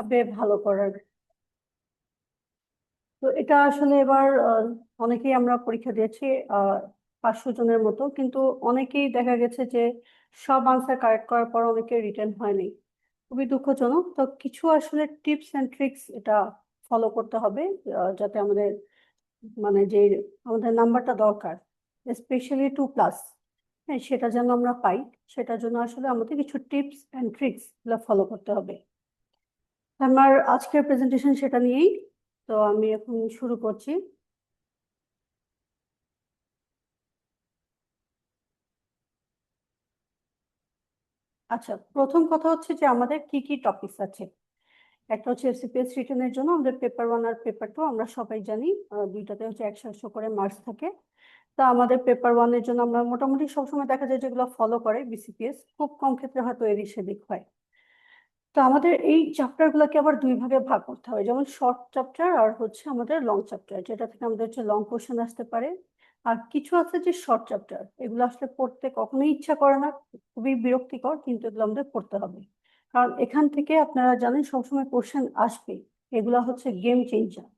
ভাবে ভালো করার। তো এটা আসলে এবার অনেকেই আমরা পরীক্ষা দিয়েছি, 500 জনের মতো, কিন্তু অনেকেই দেখা গেছে যে সব আনসার কারেক্ট করার পর অনেকে রিটেন হয়নি। খুবই দুঃখজনক। তো কিছু আসলে টিপস এন্ড ট্রিক্স এটা ফলো করতে হবে, যাতে আমাদের মানে যে আমাদের নাম্বারটা দরকার, স্পেশালি 2+, হ্যাঁ, সেটা যেন আমরা পাই। সেটার জন্য আসলে আমাদের কিছু টিপস এন্ড ট্রিক্স গুলো ফলো করতে হবে। আমার আজকের প্রেজেন্টেশন সেটা নিয়েই। তো আমি এখন শুরু করছি। আচ্ছা, প্রথম কথা হচ্ছে যে আমাদের কি কি টপিকস আছে। একটা হচ্ছে এফসিপিএস রিটেনের জন্য আমাদের পেপার 1 আর পেপার 2, আমরা সবাই জানি দুইটাতে হচ্ছে 100 করে মার্কস থাকে। তা আমাদের পেপার 1 এর জন্য আমরা মোটামুটি সবসময় দেখা যায় যেগুলো ফলো করে বিসিপিএস, খুব কম ক্ষেত্রে হয়তো এদিক সেদিক হয়। তো আমাদের এই চ্যাপ্টার গুলোকে আবার দুই ভাগে ভাগ করতে হবে, যেমন শর্ট চ্যাপ্টার আর হচ্ছে আমাদের লং চ্যাপ্টার, যেটা থেকে আমাদের হচ্ছে লং কোশ্চেন আসতে পারে। আর কিছু আছে যে শর্ট চ্যাপ্টার, এগুলো আসলে পড়তে কখনোই ইচ্ছা করে না, খুবই বিরক্তিকর, কিন্তু এগুলো আমাদের পড়তে হবে। কারণ এখান থেকে আপনারা জানেন সবসময় কোশ্চেন আসবে। এগুলা হচ্ছে গেম চেঞ্জার।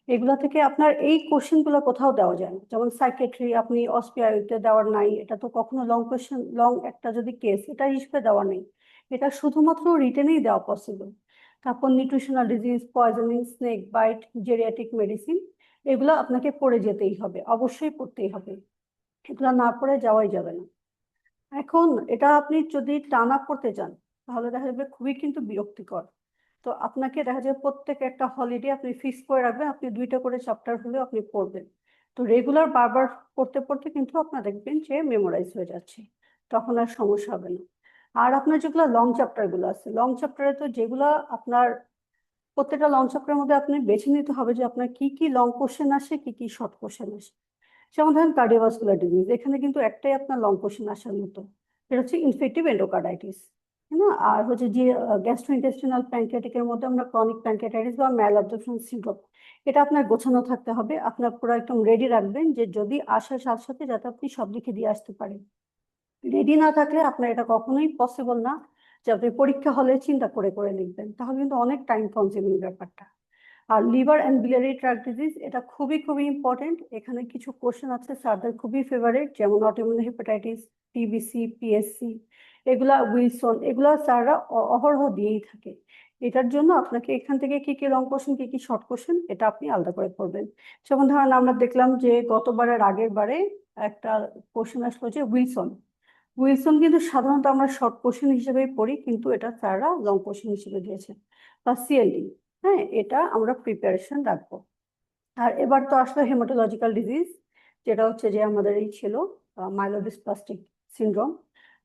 এগুলা থেকে আপনার এই কোশ্চেন গুলো কোথাও দেওয়া যায় না, যেমন সাইকেট্রি আপনি অস্পিয়ারিতে দেওয়ার নাই, এটা তো কখনো লং কোশ্চেন, লং একটা যদি কেস এটা হিসেবে দেওয়া নেই, এটা শুধুমাত্র রিটেনেই দেওয়া পসিবল। তারপর nutritional disease, poisoning, snake bite, geriatric medicine, এগুলো আপনাকে পড়ে যেতেই হবে, অবশ্যই পড়তেই হবে। এগুলো না পড়ে যাওয়াই যাবে না। এখন এটা আপনি যদি টানা পড়তে যান তাহলে দেখা যাবে খুবই কিন্তু বিরক্তিকর। তো আপনাকে দেখা যাবে প্রত্যেক একটা হলিডে আপনি ফিক্স করে রাখবেন, আপনি 2টা করে চ্যাপ্টার হলেও আপনি পড়বেন। তো রেগুলার বারবার পড়তে পড়তে কিন্তু আপনার দেখবেন যে মেমোরাইজ হয়ে যাচ্ছে, তখন আর সমস্যা হবে না। আর আপনার যেগুলো লং চ্যাপ্টার গুলো আছে, লং চ্যাপ্টারে তো যেগুলো আপনার প্রত্যেকটা লং চ্যাপ্টারের মধ্যে আপনি বেছে নিতে হবে যে আপনার কি কি লং কোশ্চেন আসে, কি কি শর্ট কোশ্চেন আসে। যেমন ধরেন কার্ডিওভাস্কুলার ডিজিজ, এখানে কিন্তু একটাই আপনার লং কোশ্চেন আসার মতো, এটা হচ্ছে ইনফেক্টিভ এন্ডোকার্ডাইটিস, তাই না? আর হচ্ছে যে গ্যাস্ট্রোইন্টেস্টিনাল প্যানক্রিয়াটিকের মধ্যে আমরা ক্রনিক প্যানক্রিয়াটাইটিস বা ম্যাল অ্যাবজর্পশন সিনড্রোম, এটা আপনার গোছানো থাকতে হবে। আপনার পুরো একদম রেডি রাখবেন যে যদি আসার সাথে সাথে যাতে আপনি সব লিখে দিয়ে আসতে পারেন। রেডি না থাকলে আপনার এটা কখনোই পসিবল না যে আপনি পরীক্ষা হলে চিন্তা করে করে লিখবেন, তাহলে কিন্তু অনেক টাইম কনজিউমিং ব্যাপারটা। আর liver and biliary tract disease, এটা খুবই খুবই ইম্পর্টেন্ট। এখানে কিছু কোশ্চেন আছে স্যারদের খুবই ফেভারিট, যেমন অটোইমিউন হেপাটাইটিস, টিবিসি, পিএসসি, এগুলা উইলসন, এগুলা স্যাররা অহরহ দিয়েই থাকে। এটার জন্য আপনাকে এখান থেকে কি কি লং কোশ্চেন, কি কি শর্ট কোশ্চেন, এটা আপনি আলাদা করে পড়বেন। যেমন ধরেন আমরা দেখলাম যে গতবারের আগের বারে একটা কোশ্চেন আসলো যে উইলসন। উইলসন কিন্তু সাধারণত আমরা শর্ট কোশ্চেন হিসেবেই পড়ি, কিন্তু এটা স্যাররা লং কোশ্চেন হিসেবে দিয়েছে। বা সিএলডি, হ্যাঁ, এটা আমরা প্রিপারেশন রাখবো। আর এবার তো আসলে হেমাটোলজিক্যাল ডিজিজ, যেটা হচ্ছে যে আমাদের এই ছিল মাইলোডিসপ্লাস্টিক সিনড্রোম।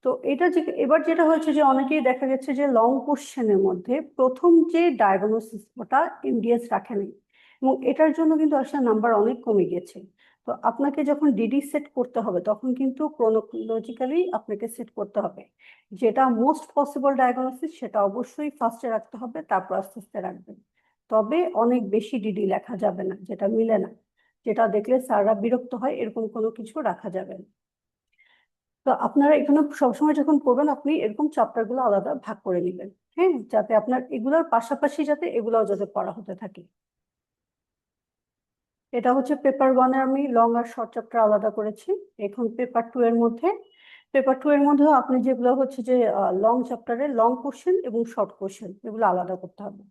তো এটা যে এবার যেটা হয়েছে যে অনেকেই দেখা গেছে যে লং কোশ্চেনের মধ্যে প্রথম যে ডায়াগনোসিস ওটা এমডিএস রাখেনি, এবং এটার জন্য কিন্তু আসলে নাম্বার অনেক কমে গেছে। তো আপনাকে যখন ডিডি সেট করতে হবে তখন কিন্তু ক্রোনোলজিক্যালি আপনাকে সেট করতে হবে, যেটা মোস্ট পসিবল ডায়াগনোসিস সেটা অবশ্যই ফার্স্টে রাখতে হবে, তারপর আস্তে আস্তে রাখবেন। তবে অনেক বেশি ডিডি লেখা যাবে না, যেটা মিলে না, যেটা দেখলে স্যাররা বিরক্ত হয়, এরকম কোনো কিছু রাখা যাবে না। তো আপনারা এখানে সবসময় যখন পড়বেন আপনি এরকম চ্যাপ্টার গুলো আলাদা ভাগ করে নেবেন, হ্যাঁ, যাতে আপনার এগুলোর পাশাপাশি যাতে এগুলাও যাতে পড়া হতে থাকে। এটা হচ্ছে পেপার 1 এর আমি লং আর শর্ট চ্যাপ্টার আলাদা করেছি। এখন পেপার 2 এর মধ্যেও আপনি যেগুলো হচ্ছে যে লং চ্যাপ্টারে লং কোশ্চেন এবং শর্ট কোশ্চেন এগুলো আলাদা করতে হবে।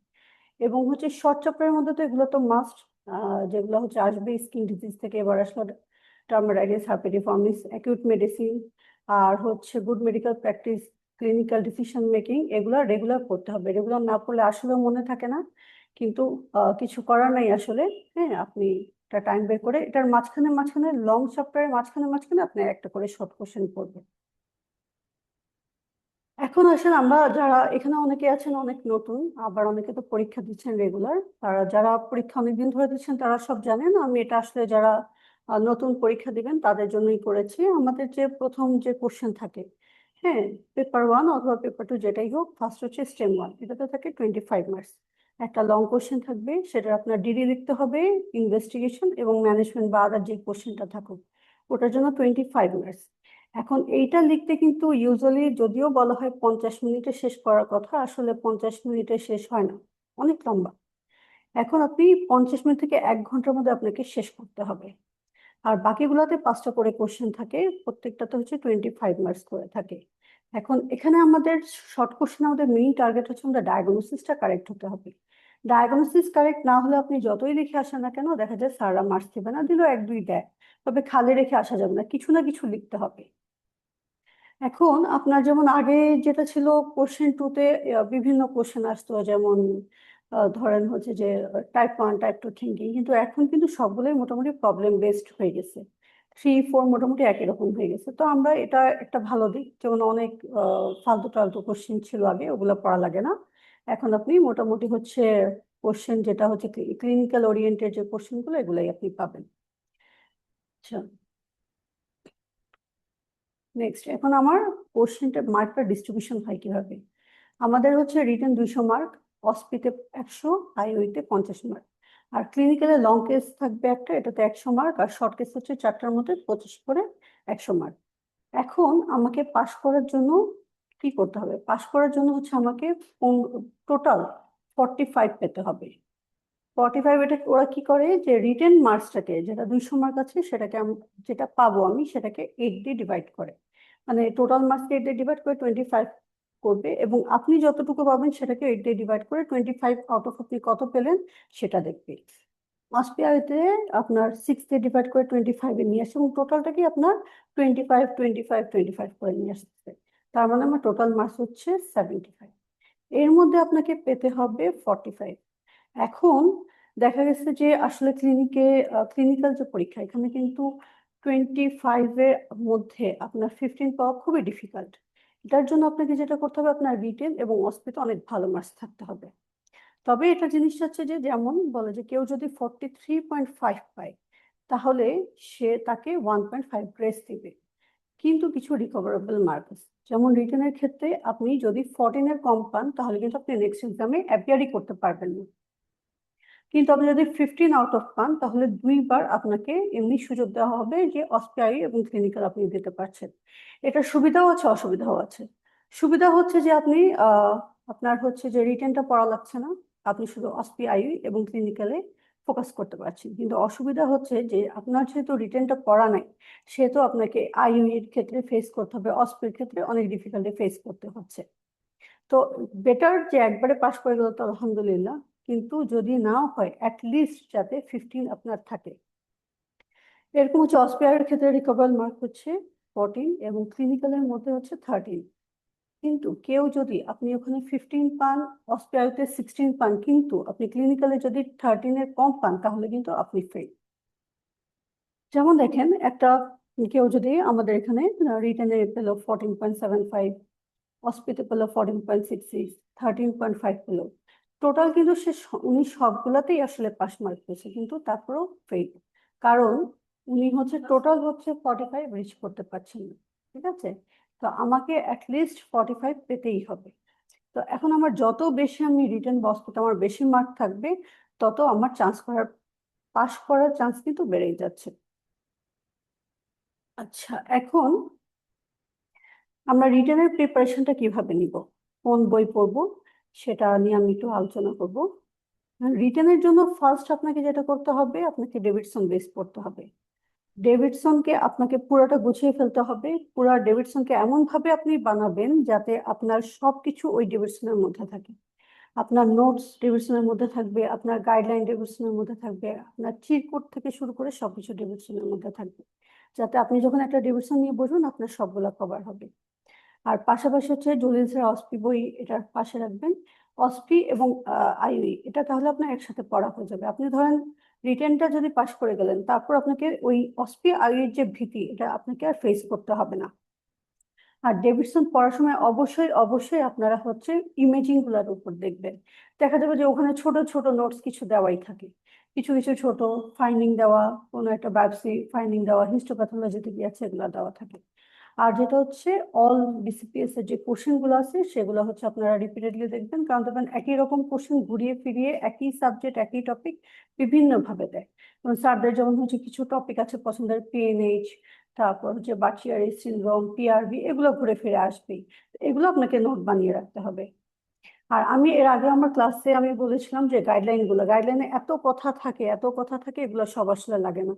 এবং হচ্ছে শর্ট চ্যাপ্টারের মধ্যে তো এগুলো তো মাস্ট, যেগুলো হচ্ছে আসবে স্কিন ডিজিজ থেকে, এবার আসলে ডার্মাটাইটিস, হার্পেটিফর্মিস, অ্যাকিউট মেডিসিন, আর হচ্ছে good medical practice, clinical decision making, এগুলো রেগুলার করতে হবে। রেগুলার না করলে আসলেও মনে থাকে না, কিন্তু কিছু করার নাই আসলে। হ্যাঁ, আপনি একটা টাইম বের করে এটার মাঝখানে মাঝখানে লং চ্যাপ্টারের মাঝখানে মাঝখানে আপনি একটা করে শর্ট কোশ্চেন পড়বেন। এখন আসলে আমরা যারা এখানে অনেকে আছেন অনেক নতুন, আবার অনেকে তো পরীক্ষা দিচ্ছেন রেগুলার, তারা যারা পরীক্ষা অনেকদিন ধরে দিচ্ছেন তারা সব জানেন। আমি এটা আসলে যারা নতুন পরীক্ষা দিবেন তাদের জন্যই করেছি। আমাদের যে প্রথম যে কোশ্চেন থাকে, হ্যাঁ, পেপার 1 অথবা পেপার 2 যেটাই হোক, ফার্স্ট হচ্ছে স্টেম 1, এটাতে থাকে 25 মার্কস। একটা লং কোশ্চেন থাকবে, সেটা আপনার ডিডি লিখতে হবে, ইনভেস্টিগেশন এবং ম্যানেজমেন্ট বা আদার যে কোশ্চেনটা থাকুক, ওটার জন্য 25 মার্কস। এখন এইটা লিখতে কিন্তু ইউজুয়ালি যদিও বলা হয় 50 মিনিটে শেষ করার কথা, আসলে 50 মিনিটে শেষ হয় না। অনেক লম্বা। এখন আপনি 50 মিনিট থেকে 1 ঘন্টার মধ্যে আপনাকে শেষ করতে হবে। আর বাকিগুলোতে 5টা করে কোশ্চেন থাকে, প্রত্যেকটাতে হচ্ছে 25 মার্কস করে থাকে। এখন এখানে আমাদের শর্ট কোশ্চেন, আমাদের মেইন টার্গেট হচ্ছে আমাদের ডায়াগনোসিসটা কারেক্ট হতে হবে। ডায়াগনোসিস কারেক্ট না হলে আপনি যতই লিখে আসেন না কেন, দেখা যায় স্যাররা মার্কস দেবে না, দিলেও 1-2 দেয়, তবে খালি রেখে আসা যাবে না, কিছু না কিছু লিখতে হবে। এখন আপনার যেমন আগে যেটা ছিল, কোশ্চেন টুতে বিভিন্ন কোশ্চেন আসতো, যেমন ধরেন হচ্ছে যে টাইপ 1 টাইপ 2 থিঙ্কিং, কিন্তু এখন কিন্তু সবগুলোই মোটামুটি প্রবলেম বেসড হয়ে গেছে। 3-4 মোটামুটি একই রকম হয়ে গেছে। তো আমরা এটা একটা ভালো দিক, যেমন অনেক ফালতু টালতু কোশ্চেন ছিল আগে, ওগুলো পড়া লাগে না। এখন আপনি মোটামুটি হচ্ছে কোশ্চেন যেটা হচ্ছে ক্লিনিক্যাল ওরিয়েন্টেড যে কোশ্চেনগুলো, এগুলাই আপনি পাবেন। আচ্ছা, নেক্সট, এখন আমার কোশ্চেনটা মার্কটা ডিস্ট্রিবিউশন হয় কিভাবে। আমাদের হচ্ছে রিটেন 200 মার্ক, অসপিতে 100, আইওইতে 50 মার্ক। আর ক্লিনিক্যালে লং কেস থাকবে একটা, এটাতে 100 মার্ক, আর শর্ট কেস হচ্ছে 4টার মধ্যে 25 করে 100 মার্ক। এখন আমাকে পাশ করার জন্য কি করতে হবে? পাশ করার জন্য হচ্ছে আমাকে টোটাল 45 পেতে হবে। 45, এটা ওরা কি করে যে রিটেন মার্কসটাকে, যেটা 200 মার্ক আছে, সেটাকে যেটা পাবো আমি, সেটাকে 8 দিয়ে ডিভাইড করে, মানে টোটাল মার্কস 8 দিয়ে ডিভাইড করে 25 করবে, এবং আপনি যতটুকু পাবেন সেটাকে 8 দিয়ে ডিভাইড করে 25 আউট অফ আপনি কত পেলেন সেটা দেখবে। অস্ট্রেলিয়াতে আপনার 6 দিয়ে ডিভাইড করে 25-এ নিয়ে আসে, এবং টোটালটাকে আপনার 25 25 25 করে নিয়ে আসছে। তার মানে আমার টোটাল মার্কস হচ্ছে 75। এর মধ্যে আপনাকে পেতে হবে 45। এখন দেখা গেছে যে আসলে ক্লিনিক্যাল যে পরীক্ষা, এখানে কিন্তু 25-এর মধ্যে আপনার 15 পাওয়া খুবই ডিফিকাল্ট। এটার জন্য আপনাকে যেটা করতে হবে, আপনার রিটেন এবং অস্পিতে অনেক ভালো মার্কস থাকতে হবে। তবে এটা জিনিসটা হচ্ছে যে, যেমন বলে যে কেউ যদি 43.5 পায়, তাহলে তাকে 1.5 গ্রেস দিবে। কিন্তু কিছু রিকভারেবল মার্ক আছে, যেমন রিটেনের ক্ষেত্রে আপনি যদি 14-এর কম পান, তাহলে কিন্তু আপনি নেক্সট এক্সামে অ্যাপিয়ারই করতে পারবেন না। কিন্তু আপনি যদি 15 আউট অফ পান, তাহলে 2বার আপনাকে এমনি সুযোগ দেওয়া হবে যে অস্পিআই এবং ক্লিনিক্যাল আপনি দিতে পারছেন। এটার সুবিধাও আছে, অসুবিধাও আছে। সুবিধা হচ্ছে যে আপনি আপনার হচ্ছে যে রিটেনটা পড়া লাগছে না, আপনি শুধু অস্পিআই এবং ক্লিনিক্যালে ফোকাস করতে পারছেন। কিন্তু অসুবিধা হচ্ছে যে আপনার যেহেতু রিটেনটা পড়া নাই, সেহেতু আপনাকে আইইউ এর ক্ষেত্রে ফেস করতে হবে, অস্পির ক্ষেত্রে অনেক ডিফিকাল্টি ফেস করতে হচ্ছে। তো বেটার যে একবারে পাশ করে গেল তো আলহামদুলিল্লাহ, কিন্তু যদি নাও হয়, অ্যাটলিস্ট যাতে 15 আপনার থাকে। এরকম হচ্ছে অস্পিয়ারের ক্ষেত্রে রিকভারেবল মার্ক হচ্ছে 14, এবং ক্লিনিক্যালের মধ্যে হচ্ছে 13। কিন্তু কেউ যদি আপনি ওখানে 15 পান, অস্পিয়ারিতে 16 পান, কিন্তু আপনি ক্লিনিক্যালে যদি 13-এর কম পান, তাহলে কিন্তু আপনি ফেল। যেমন দেখেন, কেউ যদি আমাদের এখানে রিটেনে পেল 14.75, অস্পিতে পেল 14.66, 13.5 পেল, টোটাল কিন্তু উনি সবগুলাতেই আসলে পাস মার্ক পেয়েছে, কিন্তু তারপরেও ফেল। কারণ উনি হচ্ছে টোটাল হচ্ছে 45 রিচ করতে পারছেন না। ঠিক আছে, তো আমাকে অ্যাটলিস্ট 45 পেতেই হবে। তো এখন আমার যত বেশি আমি রিটেন বস করতে আমার বেশি মার্ক থাকবে, তত আমার পাস করার চান্স কিন্তু বেড়েই যাচ্ছে। আচ্ছা, এখন আমরা রিটেনের প্রিপারেশনটা কিভাবে নিব, কোন বই পড়বো, সেটা নিয়ে আমি একটু আলোচনা করব। রিটেনের জন্য ফার্স্ট আপনাকে যেটা করতে হবে, আপনাকে ডেভিডসন বেস পড়তে হবে। ডেভিডসনকে আপনাকে পুরোটা গুছিয়ে ফেলতে হবে। পুরো ডেভিডসনকে এমন ভাবে আপনি বানাবেন যাতে আপনার সবকিছু ওই ডেভিডসনের মধ্যে থাকে। আপনার নোটস ডেভিডসনের মধ্যে থাকবে, আপনার গাইডলাইন ডেভিডসনের মধ্যে থাকবে, আপনার চিট কোড থেকে শুরু করে সবকিছু ডেভিডসনের মধ্যে থাকবে, যাতে আপনি যখন একটা ডেভিডসন নিয়ে বসবেন, আপনার সবগুলা কভার হবে। আর পাশাপাশি হচ্ছে জলিল স্যার অসপি বই, এটার পাশে রাখবেন। অসপি এবং আইউই, এটা তাহলে আপনার একসাথে পড়া হয়ে যাবে। আপনি ধরেন রিটেনটা যদি পাশ করে গেলেন, তারপর আপনাকে ওই অসপি আইউর যে ভীতি, এটা আপনাকে আর ফেস করতে হবে না। আর ডেভিডসন পড়ার সময় অবশ্যই অবশ্যই আপনারা হচ্ছে ইমেজিং গুলার উপর দেখবেন। দেখা যাবে যে ওখানে ছোট ছোট নোটস কিছু দেওয়াই থাকে, কিছু কিছু ছোট ফাইন্ডিং দেওয়া, কোনো একটা বায়োপসি ফাইন্ডিং দেওয়া, হিস্টোপ্যাথোলজিতে কি আছে, এগুলো দেওয়া থাকে। আর যেটা হচ্ছে অল বিসিপিএস এর যে কোশ্চেন গুলো আছে, সেগুলো হচ্ছে আপনারা রিপিটেডলি দেখবেন, কারণ দেখবেন একই রকম কোশ্চেন ঘুরিয়ে ফিরিয়ে একই সাবজেক্ট একই টপিক বিভিন্ন ভাবে দেয়। স্যারদের যেমন হচ্ছে কিছু টপিক আছে পছন্দের, পিএনএইচ, তারপর হচ্ছে বাচিয়ারি সিনড্রোম, পিআরবি, এগুলো ঘুরে ফিরে আসবেই। এগুলো আপনাকে নোট বানিয়ে রাখতে হবে। আর আমি এর আগে আমার ক্লাসে আমি বলেছিলাম যে গাইডলাইনে এত কথা থাকে, এত কথা থাকে, এগুলো সব আসলে লাগে না।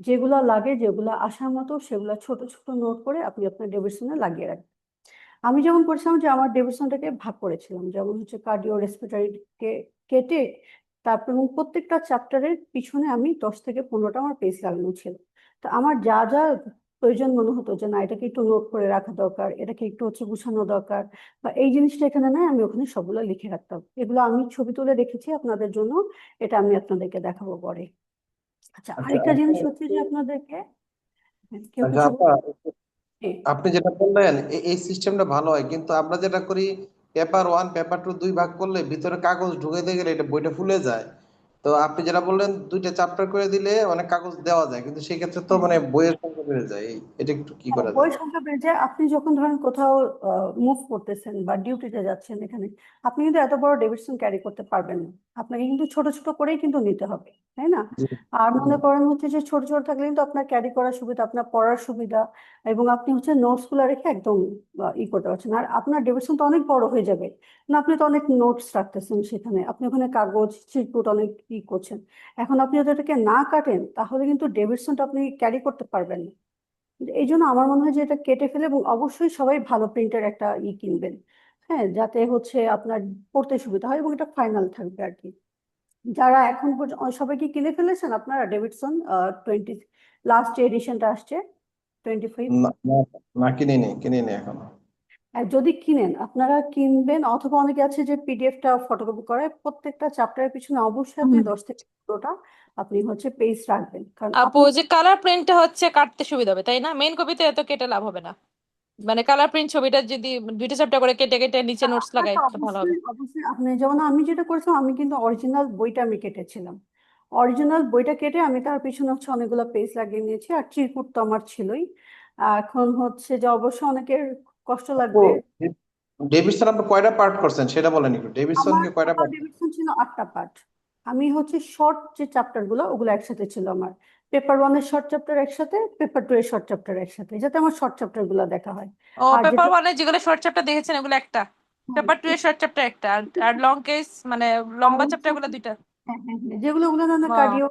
যেগুলো লাগে, যেগুলো আসার মতো, সেগুলো ছোট ছোট নোট করে আপনি আপনার ডেভিডসনে লাগিয়ে রাখবেন। আমি যেমন করেছিলাম যে আমার ডেভিডসনটাকে ভাগ করেছিলাম, যেমন হচ্ছে কার্ডিও রেসপিরেটরিকে কেটে তারপর, এবং প্রত্যেকটা চ্যাপ্টারের পিছনে আমি 10 থেকে 15টা আমার পেজ লাগানো ছিল। তো আমার যা যা প্রয়োজন মনে হতো যে না, এটাকে একটু নোট করে রাখা দরকার, এটাকে একটু হচ্ছে গুছানো দরকার, বা এই জিনিসটা এখানে নাই, আমি ওখানে সবগুলো লিখে রাখতাম। এগুলো আমি ছবি তুলে রেখেছি আপনাদের জন্য, এটা আমি আপনাদেরকে দেখাবো পরে। আচ্ছা, আচ্ছা আরেকটা আপু, জিনিস হচ্ছে যে আপনাদেরকে, হ্যাঁ, কেউ আচ্ছা কিছু আপা, হ্যাঁ, আপনি যেটা বললেন এই সিস্টেমটা ভালো হয়, কিন্তু আমরা যেটা করি পেপার ওয়ান পেপার টু দুই ভাগ করলে ভিতরে কাগজ ঢুকে দিয়ে গেলে এটা বইটা ফুলে যায়। তো আপনি যেটা বললেন দুইটা চ্যাপ্টার করে দিলে অনেক কাগজ দেওয়া যায়, কিন্তু সেক্ষেত্রে তো হ্যাঁ, মানে বইয়ের সংখ্যা বেড়ে যায়। এটা একটু কি হ্যাঁ, করা যায়? বইয়ের সংখ্যা বেড়ে যায়। আপনি যখন ধরেন কোথাও মুভ করতেছেন বা ডিউটিতে যাচ্ছেন, এখানে আপনি কিন্তু এত বড় ডেভিডসন ক্যারি করতে পারবেন না। আপনাকে কিন্তু ছোট ছোট করেই কিন্তু নিতে হবে, তাই না? জি। আর হুম। মনে করেন হচ্ছে যে ছোট ছোট থাকলে কিন্তু আপনার ক্যারি করার সুবিধা, আপনার পড়ার সুবিধা, এবং আপনি হচ্ছে নোটস গুলো রেখে একদম করতে পারছেন। আর আপনার ডেভিডসন তো অনেক বড় হয়ে যাবে না, আপনি তো অনেক নোটস রাখতেছেন সেখানে, আপনি ওখানে কাগজ চিরকুট অনেক করছেন। এখন আপনি যদি এটাকে না কাটেন, তাহলে কিন্তু ডেভিডসনটা আপনি ক্যারি করতে পারবেন না। এই জন্য আমার মনে হয় যে এটা কেটে ফেলে, এবং অবশ্যই সবাই ভালো প্রিন্টের একটা কিনবেন, হ্যাঁ, যাতে হচ্ছে আপনার পড়তে সুবিধা হয় এবং এটা ফাইনাল থাকবে আর কি। যারা এখন সবাই কি কিনে ফেলেছেন আপনারা ডেভিডসন 20 লাস্ট যে এডিশনটা আসছে, 25? না না, না, কিনিনি কিনিনি এখনো। যদি কিনেন, আপনারা কিনবেন, অথবা অনেকে আছে যে পিডিএফটা ফটোকপি করে, প্রত্যেকটা চ্যাপ্টারের পিছনে অবশ্যই আপনি হুম। 10 থেকে 15টা আপনি হচ্ছে পেজ রাখবেন, কারণ আপু, আপনার, ওই যে কালার প্রিন্টটা হচ্ছে কাটতে সুবিধা হবে তাই না? মেইন কপিতে এত কেটে লাভ হবে না। মানে কালার প্রিন্ট ছবিটা যদি দুইটা চ্যাপ্টার করে কেটে কেটে নিচে নোটস আপনার লাগাই তো তাহলে ভালো হবে। অবশ্যই অবশ্যই, আপনি যেমন আমি যেটা করেছিলাম, আমি কিন্তু অরিজিনাল বইটা আমি কেটেছিলাম। অরিজিনাল বইটা কেটে আমি তার পিছনে হচ্ছে অনেকগুলো পেজ লাগিয়ে নিয়েছি, আর চিরকুট তো আমার ছিলই। এখন হচ্ছে যে অবশ্য অনেকের কষ্ট আপু, লাগবে। ডেভিডসন আপনি কয়টা পার্ট করছেন সেটা বলেন একটু, আমার ডেভিডসনকে কয়টা আমার পার্ট? ডিভিশন ছিল 8টা পার্ট। আমি হচ্ছে শর্ট যে চ্যাপ্টার গুলো, ওগুলো একসাথে ছিল আমার। পেপার 1-এর শর্ট চ্যাপ্টার একসাথে, পেপার 2-এর শর্ট চ্যাপ্টার একসাথে, যাতে আমার শর্ট চ্যাপ্টার গুলো দেখা হয়। ও, আর পেপার যেটা, ওয়ানে যেগুলো শর্ট চ্যাপ্টার দেখেছেন এগুলো একটা, হ্যাঁ, পেপার টু এর শর্ট চ্যাপ্টার একটা, আর আর লং কেস মানে আর লম্বা হচ্ছে, চ্যাপ্টার গুলো দুইটা। হ্যাঁ হ্যাঁ হ্যাঁ, যেগুলো ওগুলো না ও। কার্ডিও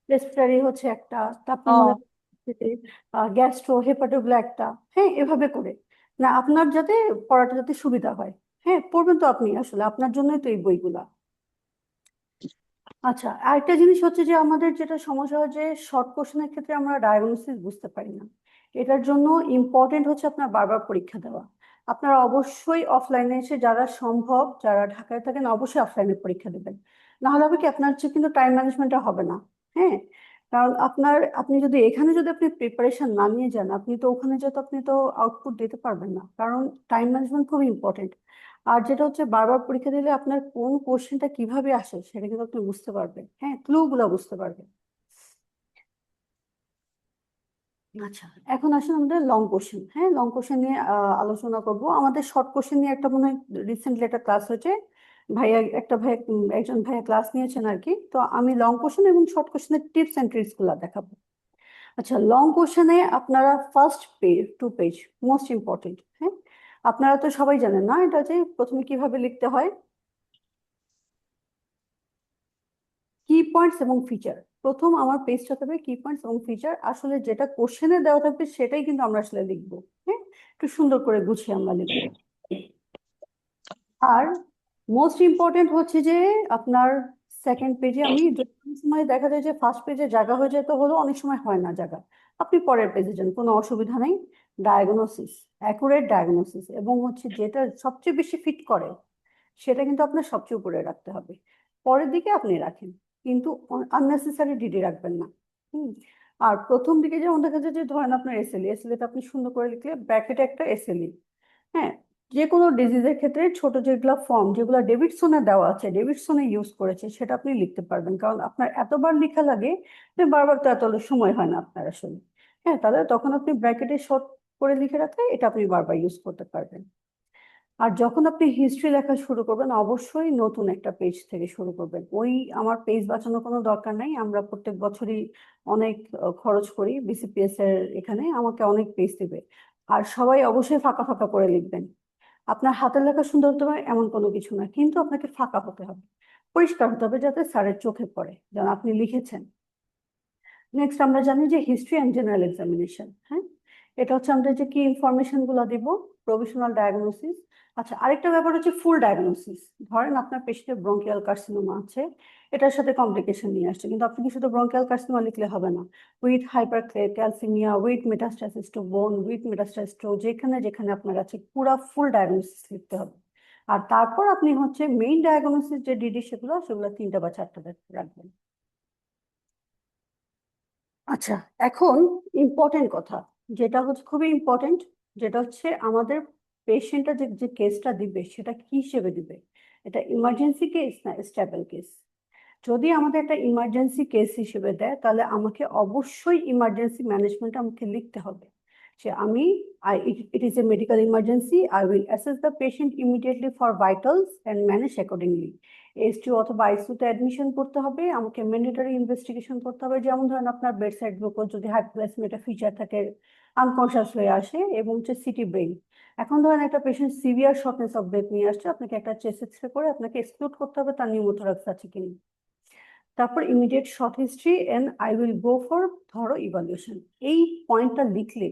রেসপিরারি হচ্ছে একটা, তারপর মনে ও। গ্যাস্ট্রো হেপাটো গুলো একটা, হ্যাঁ, এভাবে করে। না, আপনার যাতে পড়াটা যাতে সুবিধা হয়, হ্যাঁ, পড়বেন তো আপনি, আসলে আপনার জন্যই তো এই বইগুলা। আচ্ছা, আরেকটা জিনিস হচ্ছে যে আমাদের যেটা সমস্যা হয় যে শর্ট কোশ্চেনের ক্ষেত্রে আমরা ডায়াগনোসিস বুঝতে পারি না। এটার জন্য ইম্পর্টেন্ট হচ্ছে আপনার বারবার পরীক্ষা দেওয়া। আপনারা অবশ্যই অফলাইনে এসে, যারা সম্ভব, যারা ঢাকায় থাকেন, অবশ্যই অফলাইনে পরীক্ষা দেবেন। না হলে হবে কি, আপনার হচ্ছে কিন্তু টাইম ম্যানেজমেন্টটা হবে না, হ্যাঁ। কারণ আপনি যদি এখানে যদি আপনি প্রিপারেশন না নিয়ে যান, আপনি তো ওখানে যেতে, আপনি তো আউটপুট দিতে পারবেন না, কারণ টাইম ম্যানেজমেন্ট খুব ইম্পর্টেন্ট। আর যেটা হচ্ছে, বারবার পরীক্ষা দিলে আপনার কোন কোশ্চেনটা কিভাবে আসে সেটা কিন্তু আপনি বুঝতে পারবেন, হ্যাঁ, ক্লু গুলা বুঝতে পারবেন। আচ্ছা, এখন আসুন আমাদের লং কোশ্চেন, হ্যাঁ, লং কোশ্চেন নিয়ে আলোচনা করব। আমাদের শর্ট কোশ্চেন নিয়ে একটা মনে হয় রিসেন্টলি একটা ক্লাস হয়েছে, একজন ভাইয়া ক্লাস নিয়েছেন আর কি। তো আমি লং কোশ্চেন এবং শর্ট কোশ্চেনের টিপস এন্ড ট্রিক্স গুলা দেখাবো। আচ্ছা, লং কোশ্চেনে আপনারা first page, 2 page most important, হ্যাঁ। আপনারা তো সবাই জানেন না এটা, যে প্রথমে কিভাবে লিখতে হয়, কি পয়েন্টস এবং ফিচার। প্রথম আমার পেজটা থাকবে কি পয়েন্টস এবং ফিচার, আসলে যেটা কোশ্চেনে দেওয়া থাকবে সেটাই কিন্তু আমরা আসলে লিখবো, হ্যাঁ, একটু সুন্দর করে গুছিয়ে আমরা লিখবো। আর মোস্ট ইম্পর্টেন্ট হচ্ছে যে আপনার সেকেন্ড পেজে, অনেক সময় দেখা যায় যে ফার্স্ট পেজে জায়গা হয়ে যায়, তো হলো অনেক সময় হয় না জায়গা, আপনি পরের পেজে যান, কোনো অসুবিধা নেই। ডায়াগনোসিস, অ্যাকুরেট ডায়াগনোসিস, এবং হচ্ছে যেটা সবচেয়ে বেশি ফিট করে সেটা কিন্তু আপনার সবচেয়ে উপরে রাখতে হবে, পরের দিকে আপনি রাখেন, কিন্তু আননেসেসারি ডিডি রাখবেন না। হুম। আর প্রথম দিকে যেমন দেখা যায় যে ধরেন আপনার এসএলইটা আপনি সুন্দর করে লিখলে ব্র্যাকেটে একটা এসএলই, হ্যাঁ। যে কোনো ডিজিজের ক্ষেত্রে ছোট যেগুলো ফর্ম, যেগুলো ডেভিডসনে দেওয়া আছে, ডেভিডসনে ইউজ করেছে, সেটা আপনি লিখতে পারবেন, কারণ আপনার এতবার লেখা লাগে যে বারবার তো এত সময় হয় না আপনার আসলে, হ্যাঁ, তাহলে তখন আপনি ব্র্যাকেটে শর্ট করে লিখে রাখলে এটা আপনি বারবার ইউজ করতে পারবেন। আর যখন আপনি হিস্ট্রি লেখা শুরু করবেন, অবশ্যই নতুন একটা পেজ থেকে শুরু করবেন। ওই আমার পেজ বাঁচানোর কোনো দরকার নাই, আমরা প্রত্যেক বছরই অনেক খরচ করি বিসিপিএস এর, এখানে আমাকে অনেক পেজ দিবে। আর সবাই অবশ্যই ফাঁকা ফাঁকা করে লিখবেন। আপনার হাতের লেখা সুন্দর হতে হবে এমন কোনো কিছু না, কিন্তু আপনাকে ফাঁকা হতে হবে, পরিষ্কার হতে হবে, যাতে স্যারের চোখে পড়ে যেন আপনি লিখেছেন। নেক্সট আমরা জানি যে হিস্ট্রি অ্যান্ড জেনারেল এক্সামিনেশন। হ্যাঁ, এটা হচ্ছে আমরা যে কি ইনফরমেশন গুলো দিব, প্রভিশনাল ডায়াগনোসিস। আচ্ছা, আরেকটা ব্যাপার হচ্ছে ফুল ডায়াগনোসিস। ধরেন আপনার পেশেন্টের ব্রঙ্কিয়াল কার্সিনোমা আছে, এটার সাথে কমপ্লিকেশন নিয়ে আসছে, কিন্তু আপনি কি শুধু ব্রঙ্কিয়াল কার্সিনোমা লিখলে হবে না, with hypercalcaemia, with metastasis to bone, with metastasis to যেখানে যেখানে আপনার আছে পুরো ফুল ডায়াগনোসিস লিখতে হবে। আর তারপর আপনি হচ্ছে মেইন ডায়াগনোসিস যে ডিডি সেগুলো সেগুলো 3টা বা 4টা রাখবেন। আচ্ছা, এখন ইম্পর্টেন্ট কথা, যেটা হচ্ছে খুবই ইম্পর্টেন্ট, যেটা হচ্ছে আমাদের পেশেন্টটা যে যে কেসটা দিবে সেটা কি হিসেবে দিবে, এটা ইমার্জেন্সি কেস না স্টেবল কেস। যদি আমাদের একটা ইমার্জেন্সি কেস হিসেবে দেয়, তাহলে আমাকে অবশ্যই ইমার্জেন্সি ম্যানেজমেন্ট আমাকে লিখতে হবে যে আমি it is a medical emergency, I will assess the patient immediately for vitals and manage accordingly. এসটিউ অথবা আইসিইউতে অ্যাডমিশন করতে হবে, আমাকে ম্যান্ডেটরি ইনভেস্টিগেশন করতে হবে, যেমন ধরেন আপনার বেডসাইড গ্লুকোজ যদি হাইপোগ্লাইসেমিয়া ফিচার থাকে, আনকনশিয়াস হয়ে আসে, এবং হচ্ছে সিটি ব্রেন। এখন ধরেন একটা patient severe shortness of breadth নিয়ে আসছে, আপনাকে একটা চেস্ট এক্সরে করে আপনাকে এক্সক্লুড করতে হবে তার নিউমোথোরাক্স আছে কিনা। তারপর immediate short history and I will go for ধরো ইভালুয়েশন। এই পয়েন্টটা লিখলে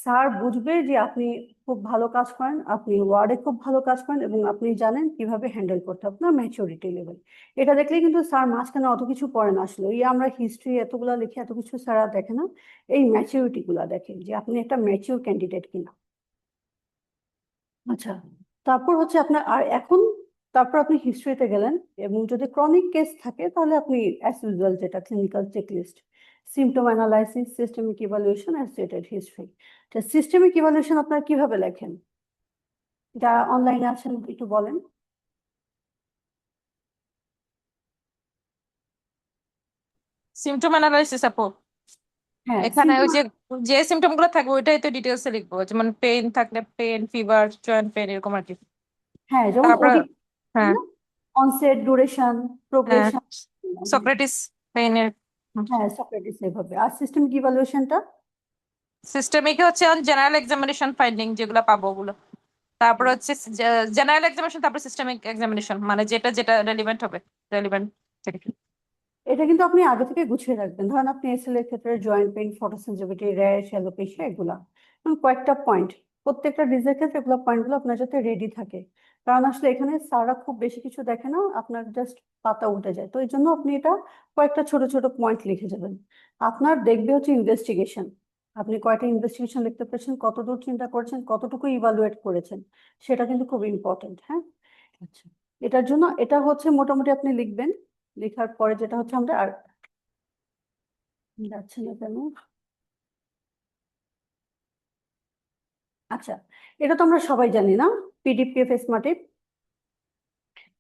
স্যার বুঝবে যে আপনি খুব ভালো কাজ করেন, আপনি ওয়ার্ডে খুব ভালো কাজ করেন, এবং আপনি জানেন কিভাবে হ্যান্ডেল করতে হবে, আপনার ম্যাচুরিটি লেভেল। এটা দেখলেই কিন্তু স্যার মাঝখানে অত কিছু পড়ে না, আসলে এই আমরা হিস্ট্রি এতগুলা লিখে এত কিছু স্যার আর দেখে না, এই ম্যাচুরিটি গুলা দেখে যে আপনি একটা ম্যাচিউর ক্যান্ডিডেট কিনা। আচ্ছা, তারপর হচ্ছে আপনার আর এখন, তারপর আপনি হিস্ট্রিতে গেলেন, এবং যদি ক্রনিক কেস থাকে তাহলে আপনি অ্যাজ ইউজুয়াল যেটা clinical checklist, symptom analysis, systemic evaluation আর স্টেটেড হিস্ট্রি। সিস্টেমিক ইভালুয়েশন আপনারা কিভাবে লেখেন, যারা অনলাইনে আছেন একটু বলেন। সিমটম অ্যানালাইসিস আপু, হ্যাঁ, এখানে ওই সিমটম। যে সিমটম গুলো থাকবে ওইটাই তো ডিটেলসে লিখবো, যেমন পেন থাকলে পেন, ফিভার, জয়েন্ট পেন, এরকম আর কি। হ্যাঁ, যেমন তারপরে ওডি, হ্যাঁ, অনসেট, ডিউরেশন, হ্যাঁ, প্রোগ্রেশন। সক্রেটিস পেনের। হ্যাঁ, সক্রেটিস এভাবে। আর সিস্টেমিক ইভালুয়েশনটা সিস্টেমিকে হচ্ছে জেনারেল এক্সামিনেশন ফাইন্ডিং যেগুলো পাবো ওগুলো, তারপর হচ্ছে জেনারেল এক্সামিনেশন, তারপর সিস্টেমিক এক্সামিনেশন, মানে যেটা যেটা রেলিভেন্ট হবে, রেলিভেন্ট থেকে। এটা কিন্তু আপনি আগে থেকে গুছিয়ে রাখবেন। ধরেন আপনি এসএল এর ক্ষেত্রে জয়েন্ট পেইন, ফটোসেনসিটিভিটি, র্যাশ, অ্যালোপেশিয়া, এগুলা কয়েকটা পয়েন্ট, প্রত্যেকটা ডিজিজের ক্ষেত্রে এগুলো পয়েন্টগুলো আপনার যাতে রেডি থাকে। কারণ আসলে এখানে স্যাররা খুব বেশি কিছু দেখে না, আপনার জাস্ট পাতা উঠে যায়, তো এই জন্য আপনি এটা কয়েকটা ছোট ছোট পয়েন্ট লিখে যাবেন। আপনার দেখবে হচ্ছে ইনভেস্টিগেশন, আপনি কয়টা ইনভেস্টিগেশন লিখতে পেরেছেন, কতদূর চিন্তা করেছেন, কতটুকু ইভালুয়েট করেছেন, সেটা কিন্তু খুব ইম্পর্টেন্ট। হ্যাঁ, আচ্ছা, এটার জন্য এটা হচ্ছে মোটামুটি আপনি লিখবেন। লেখার পরে যেটা হচ্ছে আমরা আর যাচ্ছে না কেন, আচ্ছা, এটা তো আমরা সবাই জানি না, পিডিপিএফ স্মার্টিভ।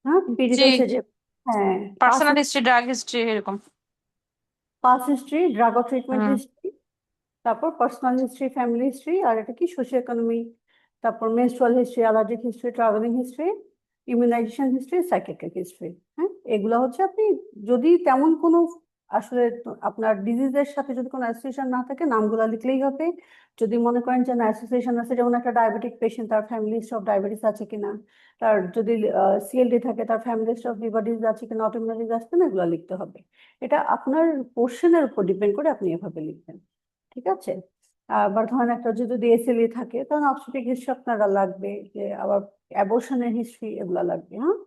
হ্যাঁ, পিডিতে জি, হচ্ছে যে, হ্যাঁ, past personal history, drug history, এরকম। পাস হিস্ট্রি, ড্রাগ ট্রিটমেন্ট হুম। হিস্ট্রি, তারপর পার্সোনাল হিস্ট্রি, ফ্যামিলি হিস্ট্রি, আর এটা কি সোশিও ইকোনমি, তারপর menstrual history, allergic history, travelling history, immunisation history, psychiatric history. হ্যাঁ, এগুলো হচ্ছে আপনি যদি তেমন কোনো আসলে আপনার ডিজিজের সাথে যদি কোনো অ্যাসোসিয়েশন না থাকে, নামগুলো লিখলেই হবে। যদি মনে করেন যে না অ্যাসোসিয়েশন আছে, যেমন একটা ডায়াবেটিক পেশেন্ট, তার ফ্যামিলি হিস্ট্রি অফ ডায়াবেটিস আছে কিনা, তার যদি সিএলডি থাকে, তার family history of liver disease আছে কিনা, অটোইমিউন ডিজিজ আছে কিনা, এগুলো লিখতে হবে। এটা আপনার কোশ্চেনের উপর ডিপেন্ড করে আপনি এভাবে লিখবেন। ঠিক আছে। আবার ধরেন একটা যদি এসএলই থাকে, তখন অবস্টেট্রিক হিস্ট্রি আপনারা লাগবে, যে আবার অ্যাবর্শনের হিস্ট্রি এগুলা লাগবে। হ্যাঁ,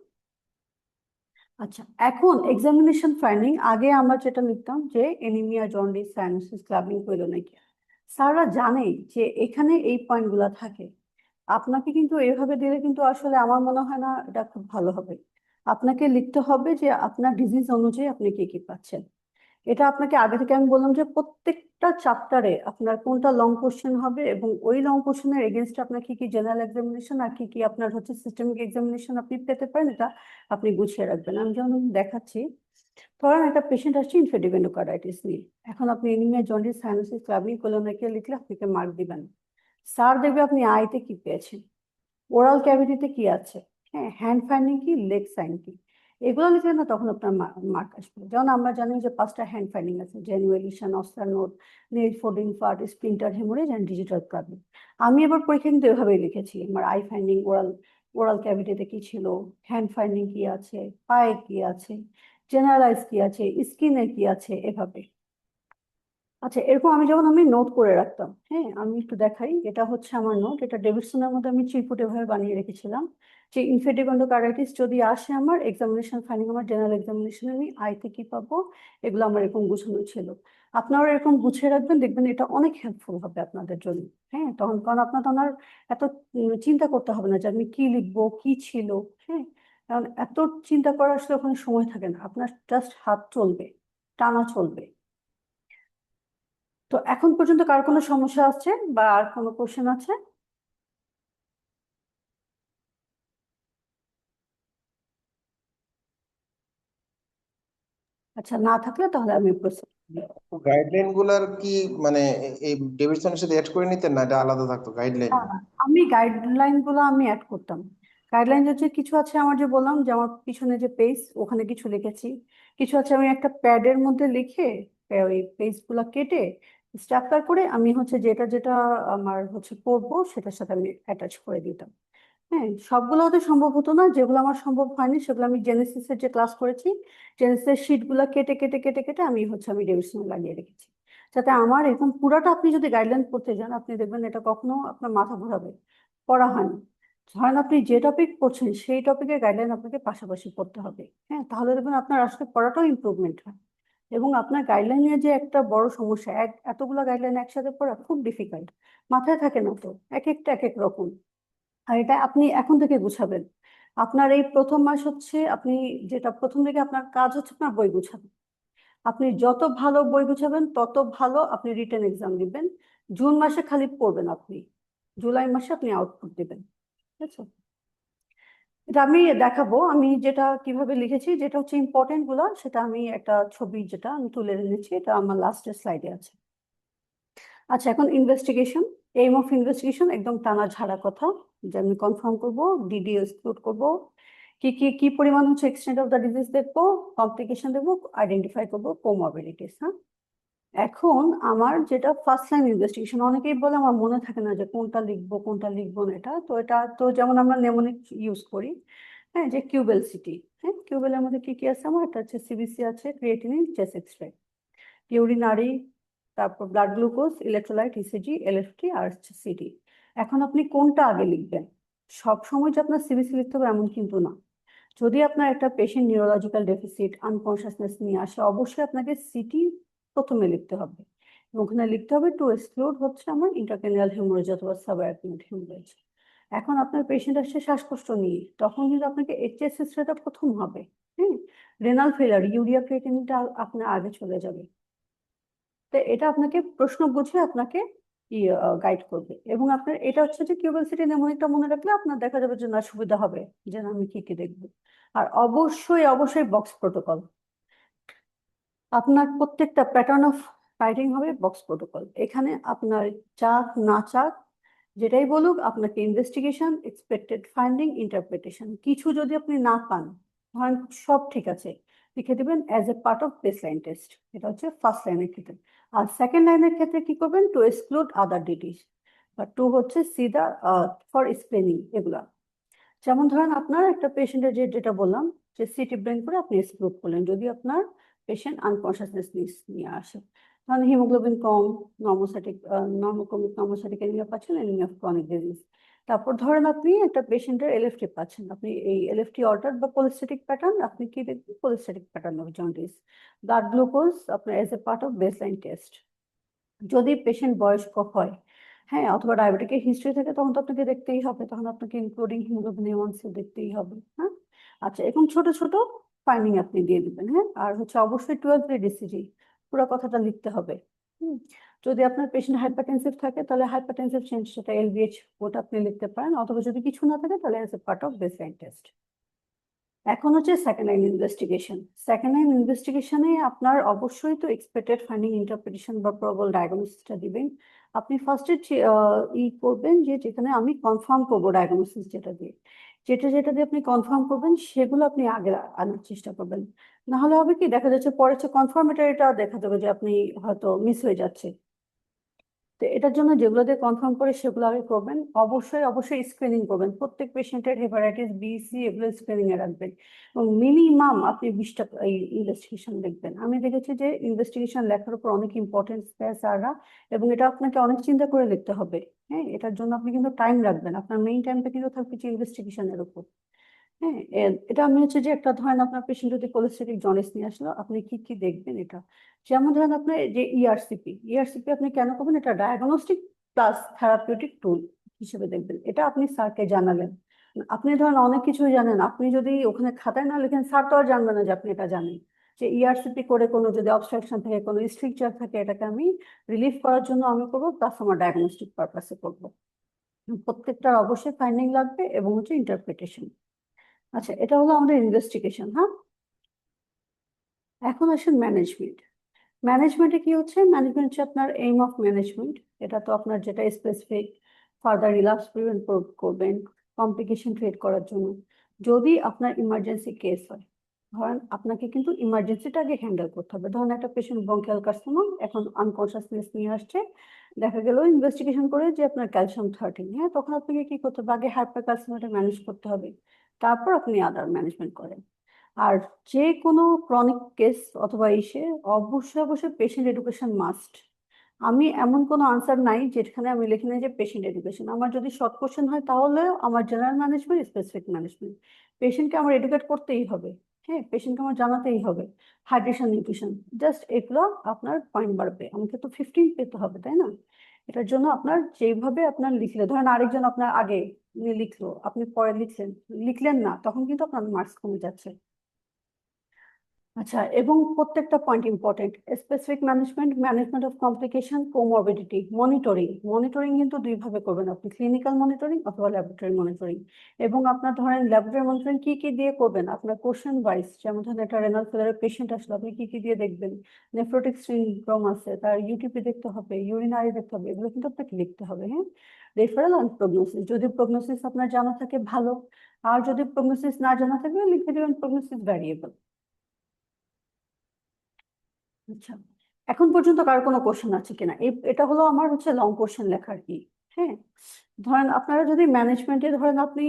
আচ্ছা, এখন এক্সামিনেশন ফাইন্ডিং, আগে আমরা যেটা লিখতাম যে এনিমিয়া, জন্ডিস, সাইনোসিস, ক্লাবিং, কোয়েলোনাইকিয়া, স্যাররা জানে যে এখানে এই পয়েন্টগুলা থাকে। আপনাকে কিন্তু এভাবে দিলে কিন্তু আসলে আমার মনে হয় না এটা খুব ভালো হবে। আপনাকে লিখতে হবে যে আপনার ডিজিজ অনুযায়ী আপনি কি কি পাচ্ছেন। এটা আপনাকে আগে থেকে আমি বললাম যে প্রত্যেকটা চ্যাপ্টারে আপনার কোনটা লং কোশ্চেন হবে, এবং ওই লং কোশ্চেনের এগেনস্টে আপনার কি কি জেনারেল এক্সামিনেশন আর কি কি আপনার হচ্ছে সিস্টেমিক এক্সামিনেশন আপনি পেতে পারেন, এটা আপনি গুছিয়ে রাখবেন। আমি যেমন দেখাচ্ছি, ধরেন একটা পেশেন্ট আসছে ইনফেক্টিভ এন্ডোকার্ডাইটিস নিয়ে, এখন আপনি এনিমিয়া, জন্ডিস, সাইনোসিস, ক্লাবিং, কোলোনাইকিয়া লিখলে আপনাকে মার্ক দিবেন। স্যার দেখবে আপনি আইতে কি পেয়েছেন, ওরাল ক্যাভিটিতে কি আছে, হ্যাঁ, হ্যান্ড ফাইন্ডিং কি, লেগ সাইন কি, এগুলো লিখলে না তখন আপনার মার্ক আসবে। যেমন আমরা জানি যে 5টা হ্যান্ড ফাইন্ডিং আছে: Janeway lesion, Osler node, nail folding part, splinter haemorrhage and digital problem. আমি এবার পরীক্ষা কিন্তু এভাবেই লিখেছি। আমার আই ফাইন্ডিং, ওরাল ক্যাভিটিতে কি ছিল, হ্যান্ড ফাইন্ডিং কি আছে, পায়ে কি আছে, জেনারেলাইজ কি আছে, স্কিনে কি আছে, এভাবে। আচ্ছা, এরকম আমি নোট করে রাখতাম। হ্যাঁ, আমি একটু দেখাই। এটা হচ্ছে আমার নোট। এটা ডেভিডসনের মধ্যে আমি চিরকুটে ভাবে বানিয়ে রেখেছিলাম যে ইনফেটিকন্ডোকার্ডিটিস যদি আসে আমার এক্সামিনেশন ফাইন্ডিং, আমার জেনারেল এক্সামিনেশনে আমি আইতে কি পাবো, এগুলো আমার এরকম গুছানো ছিল। আপনারা এরকম গুছিয়ে রাখবেন, দেখবেন এটা অনেক হেল্পফুল হবে আপনাদের জন্য। হ্যাঁ, তখন কারণ আপনার তখন আর এত চিন্তা করতে হবে না যে আমি কি লিখবো, কি ছিল। হ্যাঁ, কারণ এত চিন্তা করার আসলে ওখানে সময় থাকে না, আপনার জাস্ট হাত চলবে, টানা চলবে। তো এখন পর্যন্ত কার কোনো সমস্যা আছে বা আর কোনো কোশ্চেন আছে? আচ্ছা, না থাকলে তাহলে আমি প্রসিড করি। গাইডলাইন গুলার কি মানে এই ডেভিডসনের সাথে অ্যাড করে নিতেন না, এটা আলাদা থাকতো গাইডলাইন? না, না, আমি গাইডলাইন গুলো আমি অ্যাড করতাম। গাইডলাইন হচ্ছে কিছু আছে আমার, যে বললাম যে আমার পিছনে যে পেজ, ওখানে কিছু লিখেছি। কিছু আছে আমি একটা প্যাডের মধ্যে লিখে ওই পেজ গুলা কেটে স্ট্রাকচার করে আমি হচ্ছে যেটা যেটা আমার হচ্ছে পড়বো সেটার সাথে আমি অ্যাটাচ করে দিতাম। হ্যাঁ, সবগুলো হতে সম্ভব হতো না। যেগুলো আমার সম্ভব হয়নি সেগুলো আমি জেনেসিসের যে ক্লাস করেছি, জেনেসিসের শিট গুলা কেটে কেটে কেটে কেটে আমি ডেভিডসনে লাগিয়ে রেখেছি, যাতে আমার এরকম পুরাটা আপনি যদি গাইডলাইন পড়তে যান আপনি দেখবেন এটা কখনো আপনার মাথা ঘোরাবে, পড়া হয় না। ধরেন আপনি যে টপিক পড়ছেন সেই টপিকের গাইডলাইন আপনাকে পাশাপাশি পড়তে হবে। হ্যাঁ, তাহলে দেখবেন আপনার আসলে পড়াটাও ইমপ্রুভমেন্ট হয়। এবং আপনার গাইডলাইনে যে একটা বড় সমস্যা, এতগুলো গাইডলাইন একসাথে পড়া খুব ডিফিকাল্ট, মাথায় থাকে না তো, এক একটা এক এক রকম। আর এটা আপনি এখন থেকে গুছাবেন। আপনার এই প্রথম মাস হচ্ছে আপনি যেটা প্রথম থেকে আপনার কাজ হচ্ছে আপনার বই গুছাবেন। আপনি যত ভালো বই গুছাবেন তত ভালো আপনি রিটেন এক্সাম দিবেন। জুন মাসে খালি পড়বেন আপনি, জুলাই মাসে আপনি আউটপুট দিবেন। ঠিক আছে? এটা আমি দেখাবো আমি যেটা কিভাবে লিখেছি, যেটা হচ্ছে ইম্পর্টেন্ট গুলা, সেটা আমি একটা ছবি যেটা আমি তুলে এনেছি, এটা আমার লাস্টের স্লাইডে আছে। আচ্ছা, এখন ইনভেস্টিগেশন। এইম অফ ইনভেস্টিগেশন একদম টানা ঝাড়া কথা, যে আমি কনফার্ম করবো, ডিডি এক্সক্লুড করবো, কি পরিমাণ হচ্ছে এক্সটেন্ট অফ দ্য ডিজিজ দেখবো, কমপ্লিকেশন দেখবো, আইডেন্টিফাই করবো কোমরবিডিটিস। হ্যাঁ, এখন আমার যেটা ফার্স্ট লাইন ইনভেস্টিগেশন, অনেকেই বলে আমার মনে থাকে না যে কোনটা লিখবো না। এটা তো যেমন আমরা নেমোনিক ইউজ করি। হ্যাঁ, যে কিউবেল সিটি। হ্যাঁ, কিউবেলের মধ্যে কি কি আছে আমার, এটা হচ্ছে সিবিসি আছে, ক্রিয়েটিনিন, চেস্ট এক্সরে, ইউরিনারি, তারপর blood glucose, electrolyte, ECG, LFT আর হচ্ছে সিটি। এখন আপনি কোনটা আগে লিখবেন? সব সময় যে আপনার সিবিসি লিখতে হবে এমন কিন্তু না। যদি আপনার একটা পেশেন্ট নিউরোলজিক্যাল ডেফিসিট, আনকনসিয়াসনেস নিয়ে আসে, অবশ্যই আপনাকে সিটি প্রথমে লিখতে হবে। এবং ওখানে লিখতে হবে টু এক্সক্লুড হচ্ছে আমার ইন্ট্রাক্রেনিয়াল হেমোরেজ অথবা সাবঅ্যাকুইট হেমোরেজ। এখন আপনার পেশেন্ট আসছে শ্বাসকষ্ট নিয়ে, তখন কিন্তু আপনাকে এইচএসএসটা প্রথম হবে। হ্যাঁ, রেনাল ফেলার, ইউরিয়া ক্রিয়েটিনিনটা আপনার আগে চলে যাবে। তো এটা আপনাকে প্রশ্ন বুঝে আপনাকে গাইড করবে। এবং আপনার এটা হচ্ছে যে কিউরিওসিটি নেমোনিকটা মনে রাখলে আপনার দেখা যাবে যে না, সুবিধা হবে যে না, আমি কি কি দেখবো। আর অবশ্যই অবশ্যই বক্স প্রোটোকল, আপনার প্রত্যেকটা প্যাটার্ন অফ রাইটিং হবে বক্স প্রোটোকল। এখানে আপনার চাক না চাক যেটাই বলুক, আপনাকে ইনভেস্টিগেশন, এক্সপেক্টেড ফাইন্ডিং, ইন্টারপ্রিটেশন, কিছু যদি আপনি না পান, ধরেন সব ঠিক আছে, লিখে দিবেন as a part of base line test. এটা হচ্ছে ফার্স্ট লাইনের ক্ষেত্রে। আর সেকেন্ড লাইনের ক্ষেত্রে কি করবেন, টু এক্সক্লুড আদার ডিটিস, বা টু হচ্ছে সি দা ফর এক্সপ্লেনিং এগুলা। যেমন ধরেন আপনার একটা পেশেন্টের যেটা বললাম যে সিটি ব্রেন করে আপনি এক্সক্লুড করলেন যদি আপনার পেশেন্ট আনকনসিয়াসনেস নিয়ে আসে। তাহলে হিমোগ্লোবিন কম, নর্মোসাইটিক নর্মোসাইটিক অ্যানিমিয়া পাচ্ছেন, অ্যানিমিয়া অফ ক্রনিক ডিজিজ। তারপর ধরেন আপনি একটা পেশেন্টের এলএফটি পাচ্ছেন, আপনি এই এলএফটি অর্ডার বা কোলেস্টেটিক প্যাটার্ন, আপনি কি দেখবেন, cholestatic pattern of jaundice. Blood glucose আপনার as a part of baseline test. যদি পেশেন্ট বয়স্ক হয়, হ্যাঁ, অথবা ডায়াবেটিকের হিস্ট্রি থাকে, তখন তো আপনাকে দেখতেই হবে, তখন আপনাকে ইনক্লুডিং হিমোগ্লোবিন A1C দেখতেই হবে। হ্যাঁ, আচ্ছা, এখন ছোট ছোট ফাইন্ডিং আপনি দিয়ে দিবেন। হ্যাঁ, আর হচ্ছে অবশ্যই 12 ডিসিজি পুরো কথাটা লিখতে হবে। যদি আপনার পেশেন্ট হাইপারটেনসিভ থাকে তাহলে হাইপারটেনসিভ চেঞ্জ, সেটা এলভিএইচ, ওটা আপনি লিখতে পারেন, অথবা যদি কিছু না থাকে তাহলে as a part of baseline test. এখন হচ্ছে second line investigation. Second line ইনভেস্টিগেশনে আপনার অবশ্যই তো এক্সপেক্টেড ফাইন্ডিং, ইন্টারপ্রিটেশন বা প্রবাবল ডায়াগনোসিসটা দিবেন। আপনি ফার্স্টে করবেন যে যেখানে আমি কনফার্ম করবো ডায়াগনোসিস যেটা দিয়ে, যেটা যেটা দিয়ে আপনি কনফার্ম করবেন সেগুলো আপনি আগে আনার চেষ্টা করবেন। না হলে হবে কি, দেখা যাচ্ছে পরে হচ্ছে কনফার্মেটরিটা দেখা যাবে যে আপনি হয়তো মিস হয়ে যাচ্ছে। তো এটার জন্য যেগুলো দিয়ে কনফার্ম করে সেগুলো আগে করবেন। অবশ্যই অবশ্যই স্ক্রিনিং করবেন, প্রত্যেক পেশেন্টের হেপাটাইটিস বি সি এগুলো স্ক্রিনিং এ রাখবেন। এবং মিনিমাম আপনি 20টা এই ইনভেস্টিগেশন লিখবেন। আমি দেখেছি যে ইনভেস্টিগেশন লেখার উপর অনেক ইম্পর্টেন্স দেয় স্যাররা, এবং এটা আপনাকে অনেক চিন্তা করে লিখতে হবে। হ্যাঁ, এটার জন্য আপনি কিন্তু টাইম রাখবেন, আপনার মেইন টাইমটা কিন্তু থাকবে যে ইনভেস্টিগেশনের উপর। হ্যাঁ, এটা আমি হচ্ছে যে একটা ধরেন আপনার পেশেন্ট যদি কোলেস্টেটিক জন্ডিস নিয়ে আসলো, আপনি কি কি দেখবেন এটা। যেমন ধরেন আপনার যে ইআরসিপি আপনি কেন করবেন, এটা ডায়াগনস্টিক প্লাস থেরাপিউটিক টুল হিসেবে দেখবেন। এটা আপনি স্যারকে জানালেন। আপনি ধরেন অনেক কিছুই জানেন, আপনি যদি ওখানে খাতায় না লিখেন স্যার তো আর জানবে না যে আপনি এটা জানেন। যে ইআরসিপি করে কোনো যদি অবস্ট্রাকশন থাকে, কোনো স্ট্রিকচার থাকে, এটাকে আমি রিলিফ করার জন্য আমি করবো, প্লাস আমার ডায়াগনস্টিক পারপাসে করবো। প্রত্যেকটার অবশ্যই ফাইন্ডিং লাগবে এবং হচ্ছে ইন্টারপ্রিটেশন। আচ্ছা, এটা হলো আমাদের ইনভেস্টিগেশন। হ্যাঁ, এখন আসেন ম্যানেজমেন্ট। ম্যানেজমেন্টে কি হচ্ছে, ম্যানেজমেন্ট হচ্ছে আপনার এইম অফ ম্যানেজমেন্ট। এটা তো আপনার যেটা স্পেসিফিক ফার্দার রিল্যাপস প্রিভেন্ট করবেন, কমপ্লিকেশন ক্রিয়েট করার জন্য। যদি আপনার ইমার্জেন্সি কেস হয়, ধরেন আপনাকে কিন্তু ইমার্জেন্সিটা আগে হ্যান্ডেল করতে হবে। ধরেন একটা পেশেন্ট ব্রঙ্কিয়াল কার্সিনোমা, এখন আনকনসিয়াসনেস নিয়ে আসছে, দেখা গেল ইনভেস্টিগেশন করে যে আপনার ক্যালসিয়াম 13। হ্যাঁ, তখন আপনাকে কি করতে হবে, আগে হাইপার ক্যালসিয়ামটা ম্যানেজ করতে হবে, তারপর আপনি আদার ম্যানেজমেন্ট করেন। আর যে কোনো ক্রনিক কেস অথবা ইসে অবশ্যই অবশ্যই পেশেন্ট এডুকেশন মাস্ট। আমি এমন কোনো আনসার নাই যেখানে আমি লিখি নাই যে পেশেন্ট এডুকেশন। আমার যদি শর্ট কোশ্চেন হয় তাহলে আমার জেনারেল ম্যানেজমেন্ট, স্পেসিফিক ম্যানেজমেন্ট। পেশেন্টকে আমার এডুকেট করতেই হবে। হ্যাঁ, পেশেন্টকে আমার জানাতেই হবে। হাইড্রেশন, নিউট্রিশন, জাস্ট এগুলো আপনার পয়েন্ট বাড়বে। আমাকে তো 15 পেতে হবে, তাই না? এটার জন্য আপনার যেভাবে আপনার লিখলে, ধরেন আরেকজন আপনার আগে লিখলো, আপনি পরে লিখলেন না, তখন কিন্তু আপনার মার্কস কমে যাচ্ছে। আচ্ছা, এবং প্রত্যেকটা point important. Specific management, management of complication, comorbidity, monitoring কিন্তু দুইভাবে করবেন আপনি, ক্লিনিক্যাল মনিটরিং অথবা ল্যাবরেটরি মনিটরিং। এবং আপনার ধরেন ল্যাবরেটরি মনিটরিং কি কি দিয়ে করবেন, আপনার কোশ্চেন ওয়াইজ। যেমন ধরেন একটা রেনাল ফেলারের পেশেন্ট আসলো, আপনি কি কি দিয়ে দেখবেন। নেফ্রোটিক সিনড্রোম আছে, তার ইউটিপি দেখতে হবে, ইউরিনারি দেখতে হবে, এগুলো কিন্তু আপনাকে লিখতে হবে। হ্যাঁ, রেফারেল অ্যান্ড প্রগনোসিস, যদি প্রগনোসিস আপনার জানা থাকে ভালো, আর যদি প্রগনোসিস না জানা থাকে লিখে দেবেন প্রগনোসিস ভ্যারিয়েবল। আচ্ছা, এখন পর্যন্ত কার কোনো কোশ্চেন আছে কিনা? এটা হলো আমার হচ্ছে লং কোশ্চেন লেখার কি। হ্যাঁ, ধরেন আপনারা যদি ম্যানেজমেন্টে ধরেন আপনি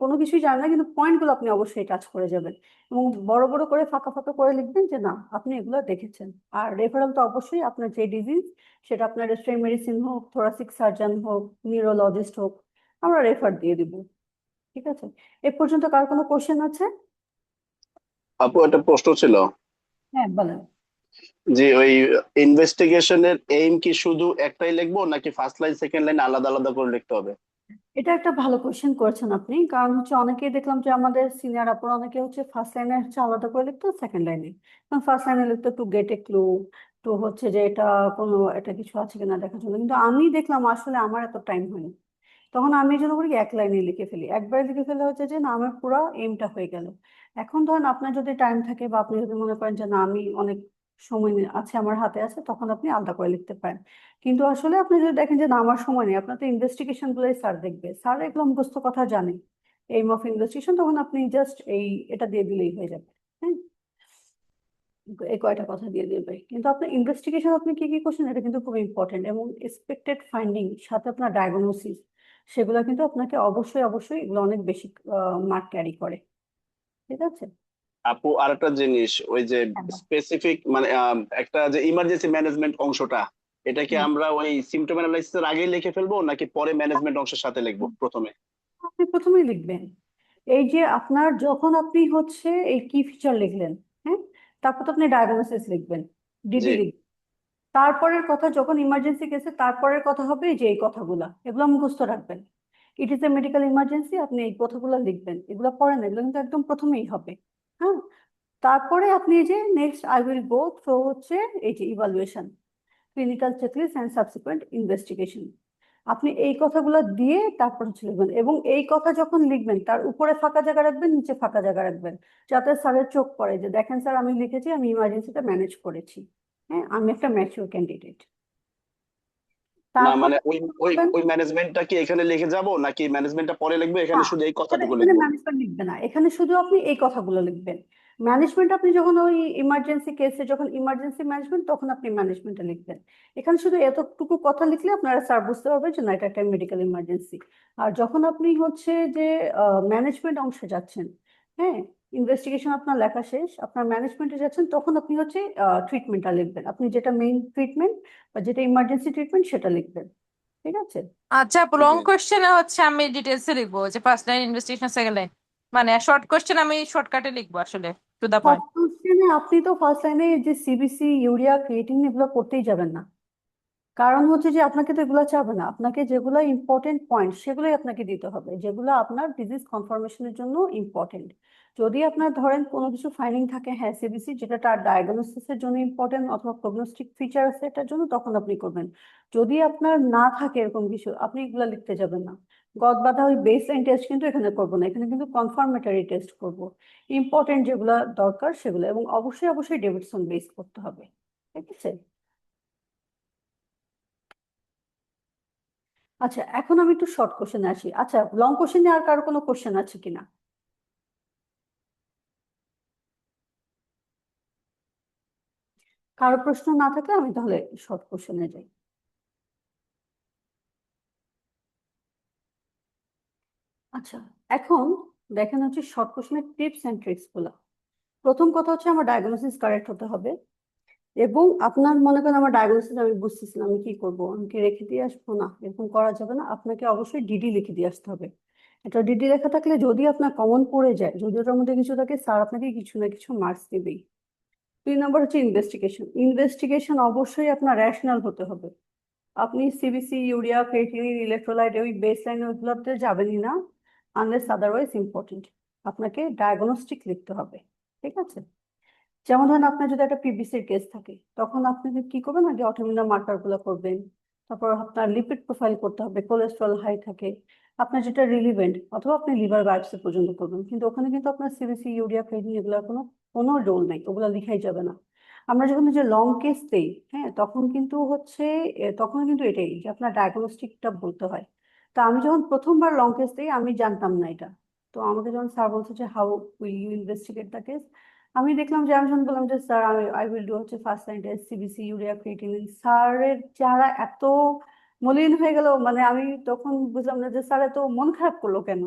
কোনো কিছুই জানেন না, কিন্তু পয়েন্টগুলো আপনি অবশ্যই টাচ করে যাবেন, এবং বড় বড় করে ফাঁকা ফাঁকা করে লিখবেন যে না আপনি এগুলো দেখেছেন। আর রেফারেল তো অবশ্যই আপনার যে ডিজিজ, সেটা আপনার রেস্ট্রিক্ট মেডিসিন হোক, থোরাসিক সার্জন হোক, নিউরোলজিস্ট হোক, আমরা রেফার দিয়ে দিব। ঠিক আছে, এ পর্যন্ত কার কোনো কোশ্চেন আছে? আপু একটা প্রশ্ন ছিল হ্যাঁ, বলেন। যে ওই ইনভেস্টিগেশনের এইম কি শুধু একটাই লিখবো নাকি ফার্স্ট লাইন সেকেন্ড লাইন আলাদা আলাদা করে লিখতে হবে? এটা একটা ভালো কোশ্চেন করেছেন আপনি, কারণ হচ্ছে অনেকেই দেখলাম যে আমাদের সিনিয়র আপুরা অনেকে হচ্ছে ফার্স্ট লাইনে হচ্ছে আলাদা করে লিখতো, সেকেন্ড লাইনে। কারণ ফার্স্ট লাইনে লিখতো টু গেট এ ক্লু, তো হচ্ছে যে এটা কোনো এটা কিছু আছে কিনা দেখার জন্য। কিন্তু আমি দেখলাম আসলে আমার এত টাইম হয়নি, তখন আমি এই জন্য করি কি, এক লাইনে লিখে ফেলি। একবারে লিখে ফেলে হচ্ছে যে না আমার পুরো এমটা হয়ে গেল। এখন ধরেন আপনার যদি টাইম থাকে বা আপনি যদি মনে করেন যে না আমি অনেক সময় আছে আমার হাতে আছে, তখন আপনি আলাদা করে লিখতে পারেন। কিন্তু আসলে আপনি যদি দেখেন যে না আমার সময় নেই, আপনার তো ইনভেস্টিগেশন গুলোই স্যার দেখবে, স্যার এগুলো মুখস্থ কথা জানে, এইম অফ ইনভেস্টিগেশন, তখন আপনি জাস্ট এটা দিয়ে দিলেই হয়ে যাবে। হ্যাঁ, এই কয়টা কথা দিয়ে দেবে। কিন্তু আপনার ইনভেস্টিগেশন আপনি কি কি করছেন এটা কিন্তু খুব ইম্পর্টেন্ট, এবং এক্সপেক্টেড ফাইন্ডিং সাথে আপনার ডায়াগনোসিস, সেগুলো কিন্তু আপনাকে অবশ্যই অবশ্যই এগুলো অনেক বেশি মার্ক ক্যারি করে। ঠিক আছে। আপু আরেকটা জিনিস, ওই যে হ্যাঁ, স্পেসিফিক মানে একটা যে ইমার্জেন্সি ম্যানেজমেন্ট অংশটা, এটা কি হ্যাঁ, আমরা ওই সিমটম অ্যানালাইসিস এর আগেই লিখে ফেলবো নাকি পরে ম্যানেজমেন্ট অংশের সাথে লিখবো প্রথমে? আপনি প্রথমেই লিখবেন এই যে আপনার যখন আপনি হচ্ছে এই কি ফিচার লিখলেন, হ্যাঁ, তারপর তো আপনি ডায়াগনোসিস লিখবেন, জি। ডিডি লিখবেন। তারপরের কথা যখন ইমার্জেন্সি কেসে তারপরের কথা হবে এই যে এই কথাগুলা, এগুলো মুখস্থ রাখবেন। ইট ইজ এ মেডিকেল ইমার্জেন্সি, আপনি এই কথাগুলো লিখবেন, এগুলো পড়েন, এগুলো কিন্তু একদম প্রথমেই হবে। হ্যাঁ, তারপরে আপনি এই যে next I will go through হচ্ছে এই যে evaluation, clinical checklist and subsequent investigation. আপনি এই কথাগুলো দিয়ে তারপর হচ্ছে লিখবেন, এবং এই কথা যখন লিখবেন তার উপরে ফাঁকা জায়গা রাখবেন, নিচে ফাঁকা জায়গা রাখবেন, যাতে স্যারের চোখ পড়ে যে দেখেন স্যার আমি লিখেছি, আমি ইমার্জেন্সিটা ম্যানেজ করেছি। হ্যাঁ, আমি একটা ম্যাচিউর ক্যান্ডিডেট। না তারপর মানে ওই ম্যানেজমেন্টটা কি এখানে লিখে যাব নাকি ম্যানেজমেন্টটা পরে লিখবে, না, এখানে শুধু এই এখানে কথাটুকু এখানে লিখবো? ম্যানেজমেন্ট লিখবে না, এখানে শুধু আপনি এই কথাগুলো লিখবেন। ম্যানেজমেন্ট আপনি যখন ওই ইমার্জেন্সি কেসে, যখন ইমার্জেন্সি ম্যানেজমেন্ট, তখন আপনি ম্যানেজমেন্টে লিখবেন। এখানে শুধু এতটুকু কথা লিখলে আপনারা স্যার বুঝতে পারবেন যে না, এটা একটা মেডিকেল ইমার্জেন্সি। আর যখন আপনি হচ্ছে যে ম্যানেজমেন্ট অংশে যাচ্ছেন, হ্যাঁ, ইনভেস্টিগেশন আপনার লেখা শেষ, আপনার ম্যানেজমেন্টে যাচ্ছেন, তখন আপনি হচ্ছে ট্রিটমেন্টটা লিখবেন। আপনি যেটা মেইন ট্রিটমেন্ট বা যেটা ইমার্জেন্সি ট্রিটমেন্ট সেটা লিখবেন। ঠিক আছে? আচ্ছা, লং কোশ্চেনে হচ্ছে আমি ডিটেলসে লিখবো, যে first line investigation, second line, মানে শর্ট কোশ্চেন আমি শর্টকাটে লিখবো আসলে, টু দা সব পয়েন্ট। কোশ্চেনে আপনি তো ফার্স্ট লাইনে যে সিবিসি, ইউরিয়া, ক্রিয়েটিন এগুলো করতেই যাবেন না। কারণ হচ্ছে যে আপনাকে তো এগুলো চাবে না, আপনাকে যেগুলো ইম্পর্টেন্ট পয়েন্ট সেগুলোই আপনাকে দিতে হবে, যেগুলো আপনার ডিজিজ কনফার্মেশনের জন্য ইম্পর্টেন্ট। যদি আপনার ধরেন কোনো কিছু ফাইন্ডিং থাকে, হ্যাঁ সিবিসি, যেটা তার ডায়াগনোসিসের জন্য ইম্পর্টেন্ট অথবা প্রগনোস্টিক ফিচার আছে এটার জন্য, তখন আপনি করবেন। যদি আপনার না থাকে এরকম কিছু, আপনি এগুলো লিখতে যাবেন না। গদ বাঁধা ওই বেস লাইন টেস্ট কিন্তু এখানে করবো না, এখানে কিন্তু কনফার্মেটরি টেস্ট করব। ইম্পর্টেন্ট যেগুলো দরকার সেগুলো, এবং অবশ্যই অবশ্যই ডেভিডসন বেস করতে হবে। ঠিক আছে? আচ্ছা, এখন আমি একটু শর্ট কোশ্চেনে আসি। আচ্ছা, লং কোশ্চেনে আর কারো কোনো কোশ্চেন আছে কিনা? কারো প্রশ্ন না থাকলে আমি তাহলে শর্ট কোশ্চেনে যাই। আচ্ছা, এখন দেখেন হচ্ছে শর্ট কোশ্চেনের টিপস এন্ড ট্রিক্স গুলো। প্রথম কথা হচ্ছে আমার ডায়াগনোসিস কারেক্ট হতে হবে, এবং আপনার মনে করেন আমার ডায়াগনোসিস আমি বুঝতেছি না, আমি কি করব, আমি কি রেখে দিয়ে আসবো? না, এরকম করা যাবে না, আপনাকে অবশ্যই ডিডি লিখে দিয়ে আসতে হবে। এটা ডিডি লেখা থাকলে যদি আপনার কমন পড়ে যায়, যদি ওটার মধ্যে কিছু থাকে, স্যার আপনাকে কিছু না কিছু মার্কস দিবেই। 2 নম্বর হচ্ছে ইনভেস্টিগেশন। ইনভেস্টিগেশন অবশ্যই আপনার রেশনাল হতে হবে। আপনি সিবিসি, ইউরিয়া, ক্রিয়েটিনিন, ইলেকট্রোলাইট ওই বেস লাইন ওইগুলোতে যাবেনই না, আনলেস আদারওয়াইজ ইম্পর্টেন্ট। আপনাকে ডায়াগনস্টিক লিখতে হবে। ঠিক আছে? যেমন ধরেন আপনার যদি একটা পিবিসির কেস থাকে, তখন আপনি কি করবেন, আগে অটোমিনাল মার্কার গুলো করবেন, তারপর আপনার লিপিড প্রোফাইল করতে হবে, কোলেস্ট্রল হাই থাকে, আপনার যেটা রিলিভেন্ট, অথবা আপনি লিভার বায়োপসি পর্যন্ত করবেন। কিন্তু ওখানে কিন্তু আপনার সিবিসি, ইউরিয়া, ক্রিয়েটিনিন এগুলোর কোনো কোনো রোল নাই, ওগুলো লিখাই যাবে না। আমরা যখন যে লং কেস দেই, হ্যাঁ, তখন কিন্তু হচ্ছে তখন কিন্তু এটাই যে আপনার ডায়াগনস্টিকটা বলতে হয়। তো আমি যখন প্রথমবার লং কেস দিই, আমি জানতাম না এটা। তো আমাকে যখন স্যার বলছে যে how will you investigate the case, আমি দেখলাম যে আমি যখন বললাম যে স্যার আমি আই উইল ডু হচ্ছে first line test, CBC, urea, creatinine, স্যারের চেহারা এত মলিন হয়ে গেল, মানে আমি তখন বুঝলাম না যে স্যার এত মন খারাপ করলো কেন।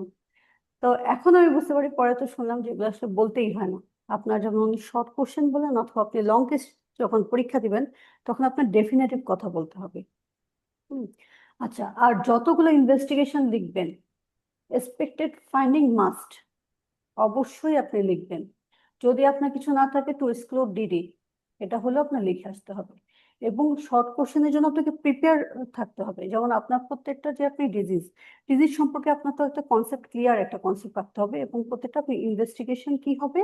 তো এখন আমি বুঝতে পারি, পরে তো শুনলাম যে এগুলো আসলে বলতেই হয় না। আপনার যেমন শর্ট কোশ্চেন বলেন অথবা আপনি লং টেস্ট যখন পরীক্ষা দিবেন, তখন আপনার ডেফিনেটিভ কথা বলতে হবে। হুম। আচ্ছা, আর যতগুলো ইনভেস্টিগেশন লিখবেন, এক্সপেক্টেড ফাইন্ডিং মাস্ট অবশ্যই আপনি লিখবেন। যদি আপনার কিছু না থাকে, টু এক্সক্লুড ডিডি, এটা হলেও আপনার লিখে আসতে হবে। এবং শর্ট কোশ্চেনের জন্য আপনাকে প্রিপেয়ার থাকতে হবে। যেমন আপনার প্রত্যেকটা যে আপনি ডিজিজ ডিজিজ সম্পর্কে আপনার তো একটা কনসেপ্ট, ক্লিয়ার একটা কনসেপ্ট রাখতে হবে, এবং প্রত্যেকটা আপনি ইনভেস্টিগেশন কি হবে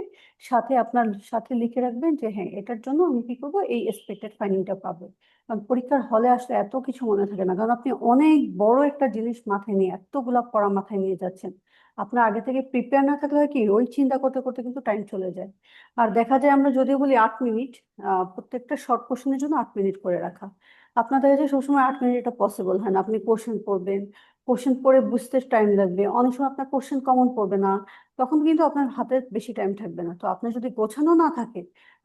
সাথে আপনার সাথে লিখে রাখবেন যে হ্যাঁ, এটার জন্য আমি কি করবো, এই এক্সপেক্টেড ফাইন্ডিংটা পাবো। কারণ পরীক্ষার হলে আসলে এত কিছু মনে থাকে না, কারণ আপনি অনেক বড় একটা জিনিস মাথায় নিয়ে, এতগুলা পড়া মাথায় নিয়ে যাচ্ছেন। আপনার আগে থেকে প্রিপেয়ার না থাকলে হয় কি, ওই চিন্তা করতে করতে কিন্তু টাইম চলে যায়। আর দেখা যায় আমরা যদিও বলি 8 মিনিট, প্রত্যেকটা শর্ট কোশ্চেনের জন্য 8 মিনিট করে রাখা, আপনার দেখা যায় সবসময় 8 মিনিট এটা পসিবল হয় না। আপনি কোশ্চেন পড়বেন, কোশ্চেন পড়ে বুঝতে টাইম লাগবে, অনেক সময় আপনার কোশ্চেন কমন পড়বে না, তখন কিন্তু আপনার হাতে বেশি টাইম থাকবে না। তো আপনার যদি গোছানো না থাকে,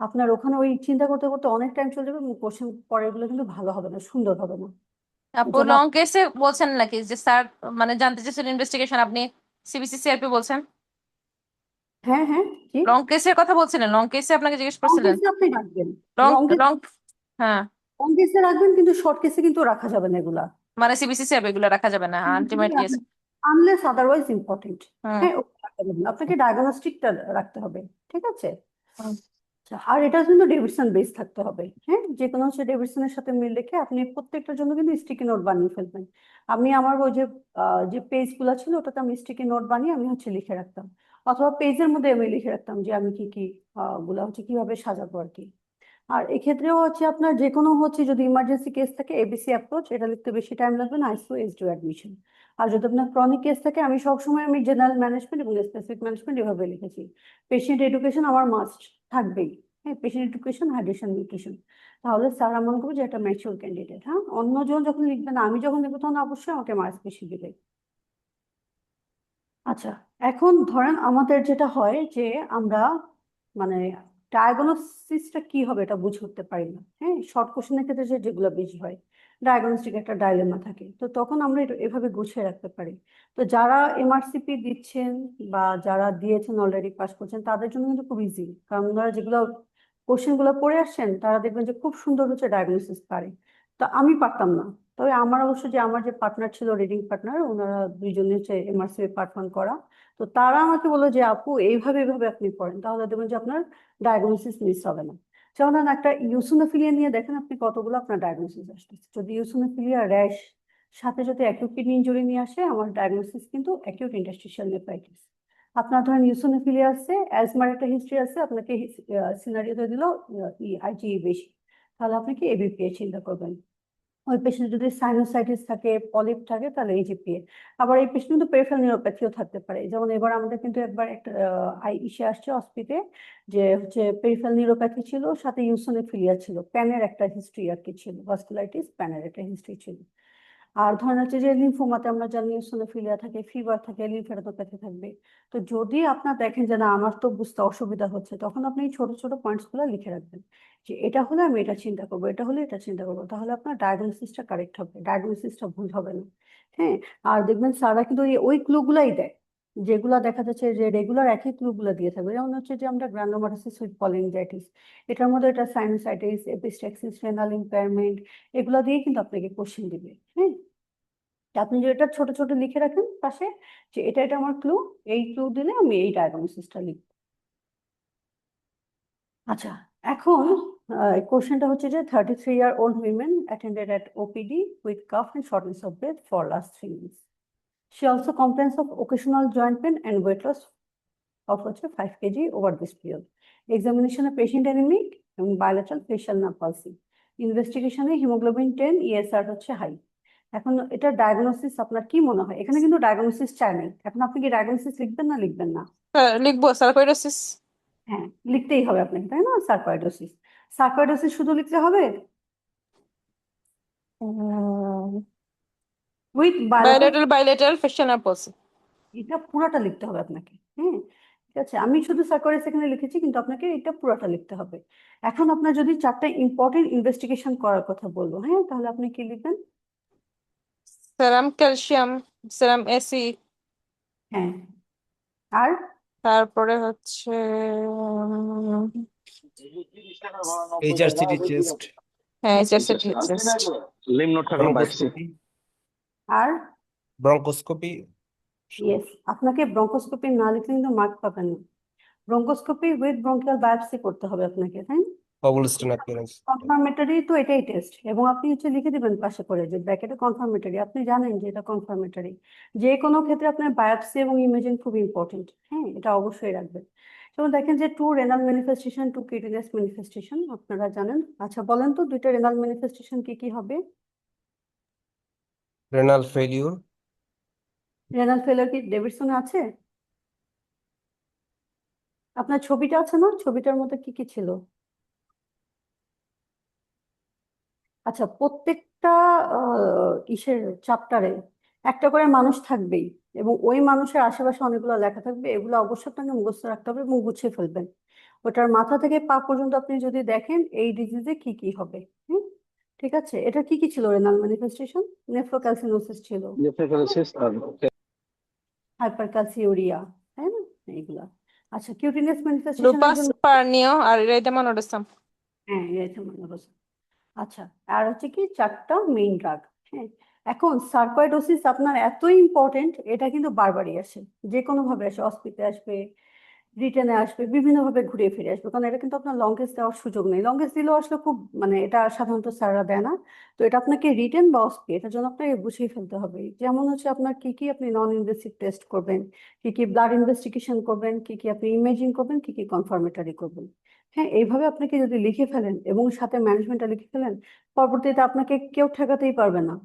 আপনার ওখানে ওই চিন্তা করতে করতে অনেক টাইম চলে যাবে, এবং কোশ্চেন পরেরগুলো কিন্তু ভালো হবে না, সুন্দর হবে না। এর আপু জন্য লং কেসে বলছেন নাকি যে স্যার, মানে জানতে চাইছেন ইনভেস্টিগেশন, আপনি সিবিসি সিআরপি বলছেন? হ্যাঁ হ্যাঁ, কি লং কেসের কথা বলছিলেন? লং কেসে আপনাকে জিজ্ঞেস লং করছিলেন? কেসে আপনি রাখবেন, লং লং লং হ্যাঁ, লং কেসে রাখবেন, কিন্তু শর্ট কেসে কিন্তু রাখা যাবে না এগুলা। মানে সিবিসি সিআরপি এগুলো রাখা যাবে না আলটিমেটলি? Unless otherwise important. হুম। হ্যাঁ, ওটা রাখতে হবে না। আপনাকে ডায়াগনস্টিকটা রাখতে হবে। ঠিক আছে? হুম। আচ্ছা, আর এটা কিন্তু ডেভিডসন বেস থাকতে হবে। হ্যাঁ, যে কোনো হচ্ছে ডেভিডসনের সাথে মিল রেখে আপনি প্রত্যেকটার জন্য কিন্তু স্টিকি নোট বানিয়ে ফেলবেন। আমি আমার ওই যে যে পেজ গুলা ছিল, ওটাতে আমি স্টিকি নোট বানিয়ে আমি হচ্ছে লিখে রাখতাম, অথবা পেজের মধ্যে আমি লিখে রাখতাম যে আমি কি কি গুলা হচ্ছে কিভাবে সাজাবো আর কি। আর এক্ষেত্রেও হচ্ছে আপনার যে কোনো হচ্ছে যদি ইমার্জেন্সি কেস থাকে, এবিসি অ্যাপ্রোচ, এটা লিখতে বেশি টাইম লাগবে না, আইসিইউ এসডিও অ্যাডমিশন। আর যদি আপনার ক্রনিক কেস থাকে, আমি সবসময় আমি জেনারেল ম্যানেজমেন্ট এবং স্পেসিফিক ম্যানেজমেন্ট এভাবে লিখেছি। পেশেন্ট এডুকেশন আমার মাস্ট থাকবেই। হ্যাঁ, পেশেন্ট এডুকেশন, হাইড্রেশন, নিউট্রিশন, তাহলে স্যার আমার করবো যে একটা ম্যাচিওর ক্যান্ডিডেট। হ্যাঁ, অন্যজন যখন লিখবে না, আমি যখন লিখবো তখন অবশ্যই আমাকে মার্কস বেশি দিবে। আচ্ছা, এখন ধরেন আমাদের যেটা হয় যে আমরা মানে ডায়াগনোসিসটা কি হবে এটা বুঝে উঠতে পারি না। হ্যাঁ, শর্ট কোশ্চেনের ক্ষেত্রে যেগুলো বেশি হয়, ডায়াগনস্টিক একটা ডাইলেমা থাকে, তো তখন আমরা এটা এভাবে গুছিয়ে রাখতে পারি। তো যারা এমআরসিপি দিচ্ছেন বা যারা দিয়েছেন অলরেডি পাস করছেন তাদের জন্য কিন্তু খুব ইজি, কারণ ওনারা যেগুলো কোশ্চেনগুলো পড়ে আসছেন তারা দেখবেন যে খুব সুন্দর হচ্ছে ডায়াগনোসিস পারে। তো আমি পারতাম না, তবে আমার অবশ্য যে আমার যে পার্টনার ছিল, রিডিং পার্টনার, ওনারা দুইজনে হচ্ছে এমআরসিপি পার্ট 1 করা। তো তারা আমাকে বললো যে আপু এইভাবে এইভাবে আপনি পড়েন, তাহলে দেখবেন যে আপনার ডায়াগনোসিস মিস হবে না। যেমন ধরেন একটা ইউসিনোফিলিয়া নিয়ে দেখেন আপনি কতগুলো আপনার ডায়াগনোসিস আসতেছে। যদি ইউসিনোফিলিয়া র্যাশ সাথে যদি অ্যাকিউট কিডনি ইনজুরি নিয়ে আসে, আমার ডায়াগনোসিস কিন্তু অ্যাকিউট ইন্টারস্টিশিয়াল নেফ্রাইটিস। আপনার ধরেন ইউসিনোফিলিয়া আছে, অ্যাজমার একটা হিস্ট্রি আছে, আপনাকে সিনারিওতে দিল আইজিই বেশি, তাহলে আপনি কি এবিপিএ চিন্তা করবেন। ওই পেশেন্ট যদি সাইনোসাইটিস থাকে, পলিপ থাকে, তাহলে এজিপিএ। আবার এই পেশেন্ট কিন্তু পেরিফেরাল নিউরোপ্যাথিও থাকতে পারে। যেমন এবার আমাদের কিন্তু একবার একটা ইসে আসছে হসপিটালে, যে হচ্ছে পেরিফেরাল নিউরোপ্যাথি ছিল, সাথে ইউসোনোফিলিয়া ছিল, প্যানের একটা হিস্ট্রি আর কি ছিল, ভাস্কুলাইটিস প্যানের একটা হিস্ট্রি ছিল। আর ধরেন হচ্ছে যে লিম্ফোমাতে আমরা জানি ইওসিনোফিলিয়া থাকে, ফিভার থাকে, লিম্ফেডোপ্যাথি থাকবে। তো যদি আপনার দেখেন যে না আমার তো বুঝতে অসুবিধা হচ্ছে, তখন আপনি এই ছোট ছোট পয়েন্টস গুলো লিখে রাখবেন, যে এটা হলে আমি এটা চিন্তা করবো, এটা হলে এটা চিন্তা করবো, তাহলে আপনার ডায়াগনোসিসটা কারেক্ট হবে, ডায়াগনোসিসটা ভুল হবে না। হ্যাঁ, আর দেখবেন স্যাররা কিন্তু ওই ক্লু গুলাই দেয়, যেগুলা দেখা যাচ্ছে যে রেগুলার একই ক্লু গুলো দিয়ে থাকবে। যেমন হচ্ছে যে আমরা গ্রানুলোমাটোসিস উইথ পলিনেজাইটিস, এটার মধ্যে এটা সাইনোসাইটিস, এপিস্ট্যাক্সিস, রেনাল ইম্পেয়ারমেন্ট, এগুলো দিয়ে কিন্তু আপনাকে কোশ্চেন দিবে। হ্যাঁ, তা আপনি যদি এটা ছোট ছোট লিখে রাখেন পাশে, যে এটা এটা আমার ক্লু, এই ক্লু দিলে আমি এই ডায়াগনোসিসটা লিখব। আচ্ছা, এখন কোশ্চেনটা হচ্ছে যে 33-year-old women attended at OPD with cough and shortness of breath for last 3 months. She also complains of occasional joint pain and weight loss of হচ্ছে 5 kg over this period. Examination of patient anemic এবং bilateral facial nerve palsy. Investigation এ hemoglobin 10, ESR হচ্ছে high. এখন এটা diagnosis আপনার কি মনে হয়? এখানে কিন্তু ডায়াগনোসিস চাই নাই। এখন আপনি কি ডায়াগনোসিস লিখবেন না লিখবেন না? লিখবো সার্কোইডোসিস। হ্যাঁ, লিখতেই হবে আপনাকে, তাই না? সার্কোইডোসিস, সার্কোইডোসিস শুধু লিখতে হবে with bilateral, bilateral facial nerve palsy। এটা পুরোটা লিখতে হবে আপনাকে। হ্যাঁ, ঠিক আছে, আমি শুধু সার্কোইডোসিস এখানে লিখেছি, কিন্তু আপনাকে এটা পুরোটা লিখতে হবে। এখন আপনার যদি 4টা ইম্পর্টেন্ট ইনভেস্টিগেশন করার কথা বলবো, হ্যাঁ, তাহলে আপনি কি লিখবেন? সেরাম ক্যালসিয়াম, সেরাম এসি, হ্যাঁ, আর তারপরে হচ্ছে HRCT চেস্ট, হ্যাঁ HRCT চেস্ট, লিম নোট থাকলো বাইপসি। ব্রঙ্কোস্কোপি, আর ব্রঙ্কোস্কোপি, ইয়েস, আপনাকে ব্রঙ্কোস্কোপি না লিখলে কিন্তু মার্ক পাবেন না। ব্রঙ্কোস্কোপি উইথ ব্রঙ্কিয়াল বায়োপসি করতে হবে আপনাকে, তাই না? Cobblestone appearance. কনফার্মেটরি তো এটাই টেস্ট, এবং আপনি হচ্ছে লিখে দিবেন পাশে করে যে ব্র্যাকেটে কনফার্মেটরি, আপনি জানেন যে এটা কনফার্মেটরি। যে কোনো ক্ষেত্রে আপনার বায়োপসি এবং ইমেজিং খুব ইম্পর্টেন্ট। হ্যাঁ, এটা অবশ্যই রাখবেন। যেমন দেখেন যে 2 রেনাল ম্যানিফেস্টেশন, 2 কিডনিস ম্যানিফেস্টেশন, আপনারা জানেন। আচ্ছা, বলেন তো 2টা রেনাল ম্যানিফেস্টেশন কি কি হবে? রেনাল ফেলিউর, রেনাল ফেলিওর কি ডেভিডসনে আছে? আপনার ছবিটা আছে না, ছবিটার মধ্যে কি কি ছিল? আচ্ছা, প্রত্যেকটা ইসের চ্যাপ্টারে একটা করে মানুষ থাকবেই, এবং ওই মানুষের আশেপাশে অনেকগুলো লেখা থাকবে, এগুলো অবশ্যই আপনাকে মুখস্থ রাখতে হবে এবং গুছিয়ে ফেলবেন। ওটার মাথা থেকে পা পর্যন্ত আপনি যদি দেখেন এই ডিজিজে কি কি হবে। হুম, ঠিক আছে, এটা কি কি ছিল? রেনাল ম্যানিফেস্টেশন, নেফ্রোক্যালসিনোসিস ছিল, হাইপারক্যালসিউরিয়া, তাই না? এইগুলা। আচ্ছা, কিউটিনিয়াস ম্যানিফেস্টেশনের লুপাস, জন্য পার্নিও আর ইরাইডামা নোডোসাম। হ্যাঁ, এটা মনে হচ্ছে। আচ্ছা, আর হচ্ছে কি 4টা মেইন ড্রাগ। হ্যাঁ, এখন সার্কোইডোসিস আপনার এতই ইম্পর্টেন্ট, এটা কিন্তু বারবারই আসে, যে কোনো ভাবে আসে, অস্পিতে আসবে, রিটেনে আসবে, বিভিন্ন ভাবে ঘুরে ফিরে আসবে, কারণ এটা কিন্তু আপনার লংগেস্ট দেওয়ার সুযোগ নেই। লংগেস্ট দিলেও আসলে খুব মানে এটা সাধারণত স্যাররা দেয় না। তো এটা আপনাকে রিটেন বা অস্পি, এটার জন্য আপনাকে গুছিয়ে ফেলতে হবে। যেমন হচ্ছে আপনার কি কি আপনি নন ইনভেসিভ টেস্ট করবেন, কি কি ব্লাড ইনভেস্টিগেশন করবেন, কি কি আপনি ইমেজিং করবেন, কি কি কনফার্মেটরি করবেন। হ্যাঁ, এইভাবে আপনাকে যদি লিখে ফেলেন এবং সাথে ম্যানেজমেন্টটা লিখে ফেলেন, পরবর্তীতে আপনাকে কেউ ঠেকাতেই পারবে না।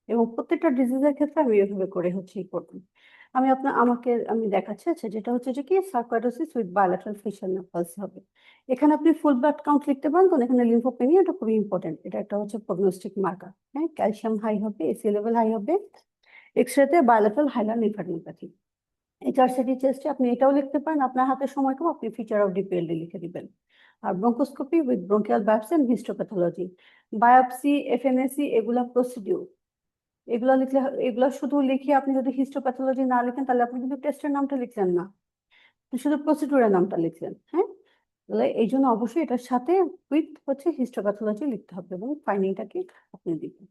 এবং প্রত্যেকটা ডিজিজের ক্ষেত্রে আমি এভাবে করে হচ্ছে করবেন। আমি দেখাচ্ছি। আচ্ছা, যেটা হচ্ছে যে কি সার্কোইডোসিস উইথ বায়োল্যাটারাল ফেশিয়াল নেপ্লাসি হবে। এখানে আপনি ফুল ব্লাড কাউন্ট লিখতে পারেন, কারণ এখানে লিম্ফোপেনিয়া এটা খুবই ইম্পর্টেন্ট। এটা একটা হচ্ছে প্রগনোস্টিক মার্কার। হ্যাঁ, ক্যালসিয়াম হাই হবে, এসি লেভেল হাই হবে, এক্সরেতে বায়োল্যাটারাল হাইলার লিম্ফাডেনোপ্যাথি। HRCT চেস্টে আপনি এটাও লিখতে পারেন। আপনার হাতে সময় কম, আপনি ফিচার অফ ডিপিএলডি লিখে দিবেন। আর bronchoscopy with bronchial biopsy and histopathology, biopsy, FNAC এগুলা প্রসিডিউর। এগুলা শুধু লিখে আপনি যদি হিস্টোপ্যাথোলজি না লিখেন, তাহলে আপনি কিন্তু টেস্টের নামটা লিখলেন না, আপনি শুধু প্রসিডিউরের নামটা লিখলেন। হ্যাঁ, তাহলে এই জন্য অবশ্যই এটার সাথে উইথ হচ্ছে হিস্টোপ্যাথোলজি লিখতে হবে এবং ফাইন্ডিংটাকে আপনি দিবেন।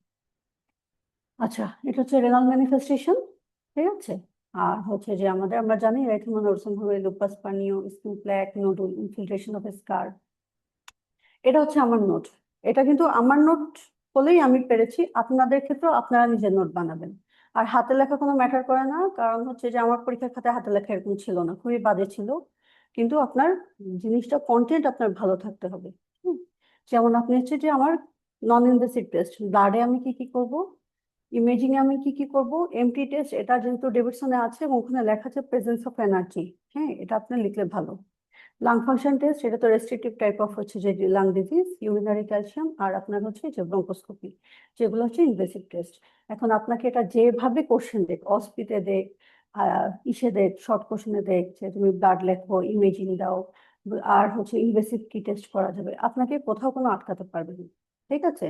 আচ্ছা, এটা হচ্ছে রেনাল ম্যানিফেস্টেশন, ঠিক আছে। আর হচ্ছে যে আমরা জানি রাইথোমোনোরসন হবে লুপাস পানিও, স্কিন প্ল্যাক, নোডুল, ইনফিলট্রেশন অফ স্কার। এটা হচ্ছে আমার নোট। এটা কিন্তু আমার নোট বলেই আমি পেরেছি, আপনাদের ক্ষেত্রেও আপনারা নিজের নোট বানাবেন। আর হাতে লেখা কোনো ম্যাটার করে না, কারণ হচ্ছে যে আমার পরীক্ষার খাতায় হাতে লেখা এরকম ছিল না, খুবই বাজে ছিল। কিন্তু আপনার জিনিসটা কন্টেন্ট আপনার ভালো থাকতে হবে। যেমন আপনি হচ্ছে যে আমার নন ইনভেসিভ টেস্ট, ব্লাডে আমি কি কি করব, ইমেজিং এ আমি কি কি করব, এমটি টেস্ট এটা যেহেতু ডেভিডসনে আছে এবং ওখানে লেখা আছে প্রেজেন্স অফ এনার্জি। হ্যাঁ, এটা আপনি লিখলে ভালো। লাং ফাংশন টেস্ট, এটা তো রেস্ট্রিকটিভ টাইপ অফ হচ্ছে যে লাং ডিজিজ, ইউরিনারি ক্যালসিয়াম, আর আপনার হচ্ছে যে ব্রঙ্কোস্কোপি, যেগুলো হচ্ছে ইনভেসিভ টেস্ট। এখন আপনাকে এটা যেভাবে কোশ্চেন দেখ, অসপিতে দেখ, ইসে দেখ, শর্ট কোশ্চেনে দেখ, যে তুমি ব্লাড লেখো, ইমেজিং দাও, আর হচ্ছে ইনভেসিভ কি টেস্ট করা যাবে, আপনাকে কোথাও কোনো আটকাতে পারবে না। ঠিক আছে।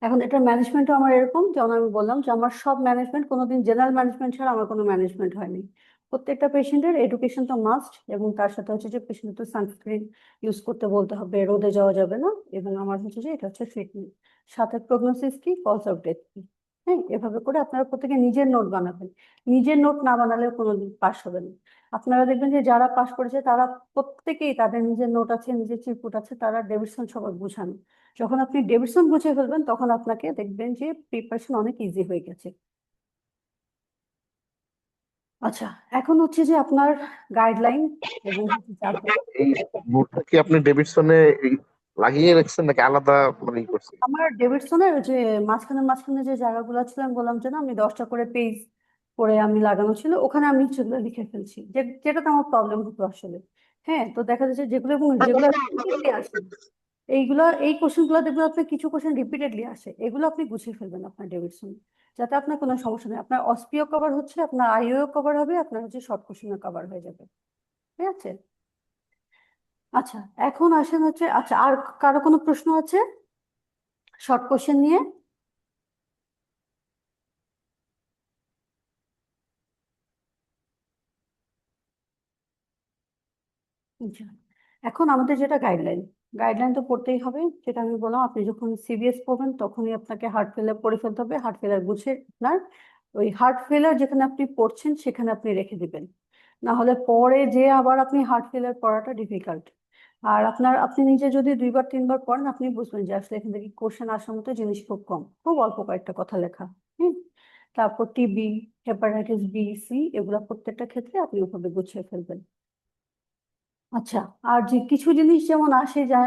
এখন এটার ম্যানেজমেন্টও আমার এরকম, যেমন আমি বললাম যে আমার সব ম্যানেজমেন্ট, কোনোদিন জেনারেল ম্যানেজমেন্ট ছাড়া আমার কোনো ম্যানেজমেন্ট হয়নি। প্রত্যেকটা পেশেন্টের এডুকেশন তো মাস্ট, এবং তার সাথে হচ্ছে যে পেশেন্ট তো সানস্ক্রিন ইউজ করতে বলতে হবে, রোদে যাওয়া যাবে না, এবং আমার হচ্ছে যে এটা হচ্ছে ট্রিটমেন্ট, সাথে প্রগনোসিস কি, কজ অফ ডেথ কি। হ্যাঁ, এভাবে করে আপনারা প্রত্যেকে নিজের নোট বানাবেন। নিজের নোট না বানালে কোনো পাস হবে না। আপনারা দেখবেন যে যারা পাস করেছে তারা প্রত্যেকেই, তাদের নিজের নোট আছে, নিজের চিরকুট আছে, তারা ডেভিডসন সবাই বুঝান। যখন আপনি ডেভিডসন বুঝে ফেলবেন, তখন আপনাকে দেখবেন যে প্রিপারেশন অনেক ইজি হয়ে গেছে। আচ্ছা, এখন হচ্ছে যে আপনার গাইডলাইন এবং এই বোর্ডটা কি আপনি ডেভিডসনে লাগিয়ে রাখছেন নাকি আলাদা মানে করছেন? আমার ডেভিডসনের যে মাঝখানে মাঝখানে যে জায়গাগুলো ছিল, আমি বললাম যে না, আমি 10টা করে পেজ করে আমি লাগানো ছিল, ওখানে আমি সেগুলো লিখে ফেলছি, যেটাতে আমার প্রবলেম হতো আসলে। হ্যাঁ, তো দেখা যাচ্ছে যেগুলো এবং যেগুলো repeatedly আসে, এই কোশ্চেন গুলো দেখবেন আপনার কিছু কোশ্চেন রিপিটেডলি আসে, এগুলো আপনি গুছিয়ে ফেলবেন আপনার ডেভিডসন, যাতে আপনার কোনো সমস্যা নেই। আপনার অসপিও কভার হচ্ছে, আপনার আইও কভার হবে, আপনার হচ্ছে শর্ট কোশ্চেনও কভার হয়ে যাবে। ঠিক আছে। আচ্ছা, এখন আসেন হচ্ছে, আচ্ছা আর কারো কোনো প্রশ্ন আছে শর্ট কোশ্চেন নিয়ে? আচ্ছা, এখন আমাদের যেটা গাইডলাইন তো পড়তেই হবে। যেটা আমি বললাম, আপনি যখন সিবিএস পড়বেন তখনই আপনাকে হার্ট ফেলার পড়ে ফেলতে হবে। হার্ট ফেলার বুঝে আপনার ওই হার্ট ফেলার যেখানে আপনি পড়ছেন সেখানে আপনি রেখে দিবেন, না হলে পরে যে আবার আপনি হার্ট ফেলার পড়াটা ডিফিকাল্ট। আর আপনি নিজে যদি 2বার 3বার পড়েন, আপনি বুঝবেন যে আসলে এখান থেকে কোশ্চেন আসার মতো জিনিস খুব কম, খুব অল্প কয়েকটা কথা লেখা। হুম। তারপর টিবি, হেপাটাইটিস বি, সি, এগুলা প্রত্যেকটা ক্ষেত্রে আপনি ওভাবে গুছিয়ে ফেলবেন। আচ্ছা, আর যে কিছু জিনিস যেমন আসে, যা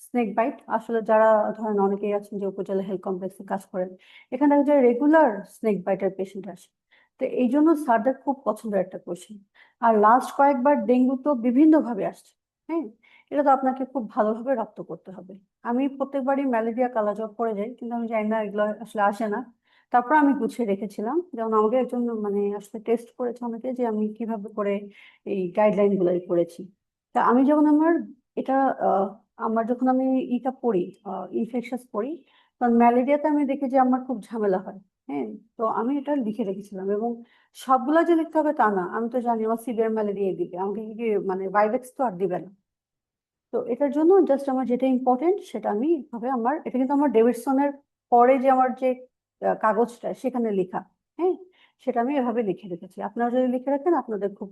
স্নেক বাইট, আসলে যারা ধরেন অনেকেই আছেন যে উপজেলা হেলথ কমপ্লেক্সে কাজ করেন, এখানে যে রেগুলার স্নেক বাইটের পেশেন্ট আসে, তো এই জন্য স্যারদের খুব পছন্দের একটা কোশ্চেন। আর লাস্ট কয়েকবার ডেঙ্গু তো বিভিন্ন ভাবে আসছে। হ্যাঁ, এটা তো আপনাকে খুব ভালোভাবে রপ্ত করতে হবে। আমি প্রত্যেকবারই ম্যালেরিয়া কালাজ্বর পড়ে যাই, কিন্তু আমি জানি না এগুলো আসলে আসে না। তারপর আমি গুছিয়ে রেখেছিলাম, যেমন আমাকে একজন মানে আসলে টেস্ট করেছে আমাকে, যে আমি কিভাবে করে এই গাইডলাইন গুলো করেছি। তা আমি যখন এটা আহ, যখন আমি ইটা পড়ি, ইনফেকশাস পড়ি, কারণ ম্যালেরিয়াতে আমি দেখি যে আমার খুব ঝামেলা হয়। হ্যাঁ, তো আমি এটা লিখে রেখেছিলাম, এবং সবগুলা যে লিখতে হবে তা না, আমি তো জানি আমার সিভিয়ার ম্যালেরিয়া দিবে, আমাকে কি মানে ভাইভেক্স তো আর দিবে না। তো এটার জন্য জাস্ট আমার যেটা ইম্পর্টেন্ট সেটা আমি ভাবে, এটা কিন্তু আমার ডেভিডসনের পরে যে আমার যে কাগজটা সেখানে লেখা। হ্যাঁ, সেটা আমি এভাবে লিখে রেখেছি। আপনারা যদি লিখে রাখেন আপনাদের খুব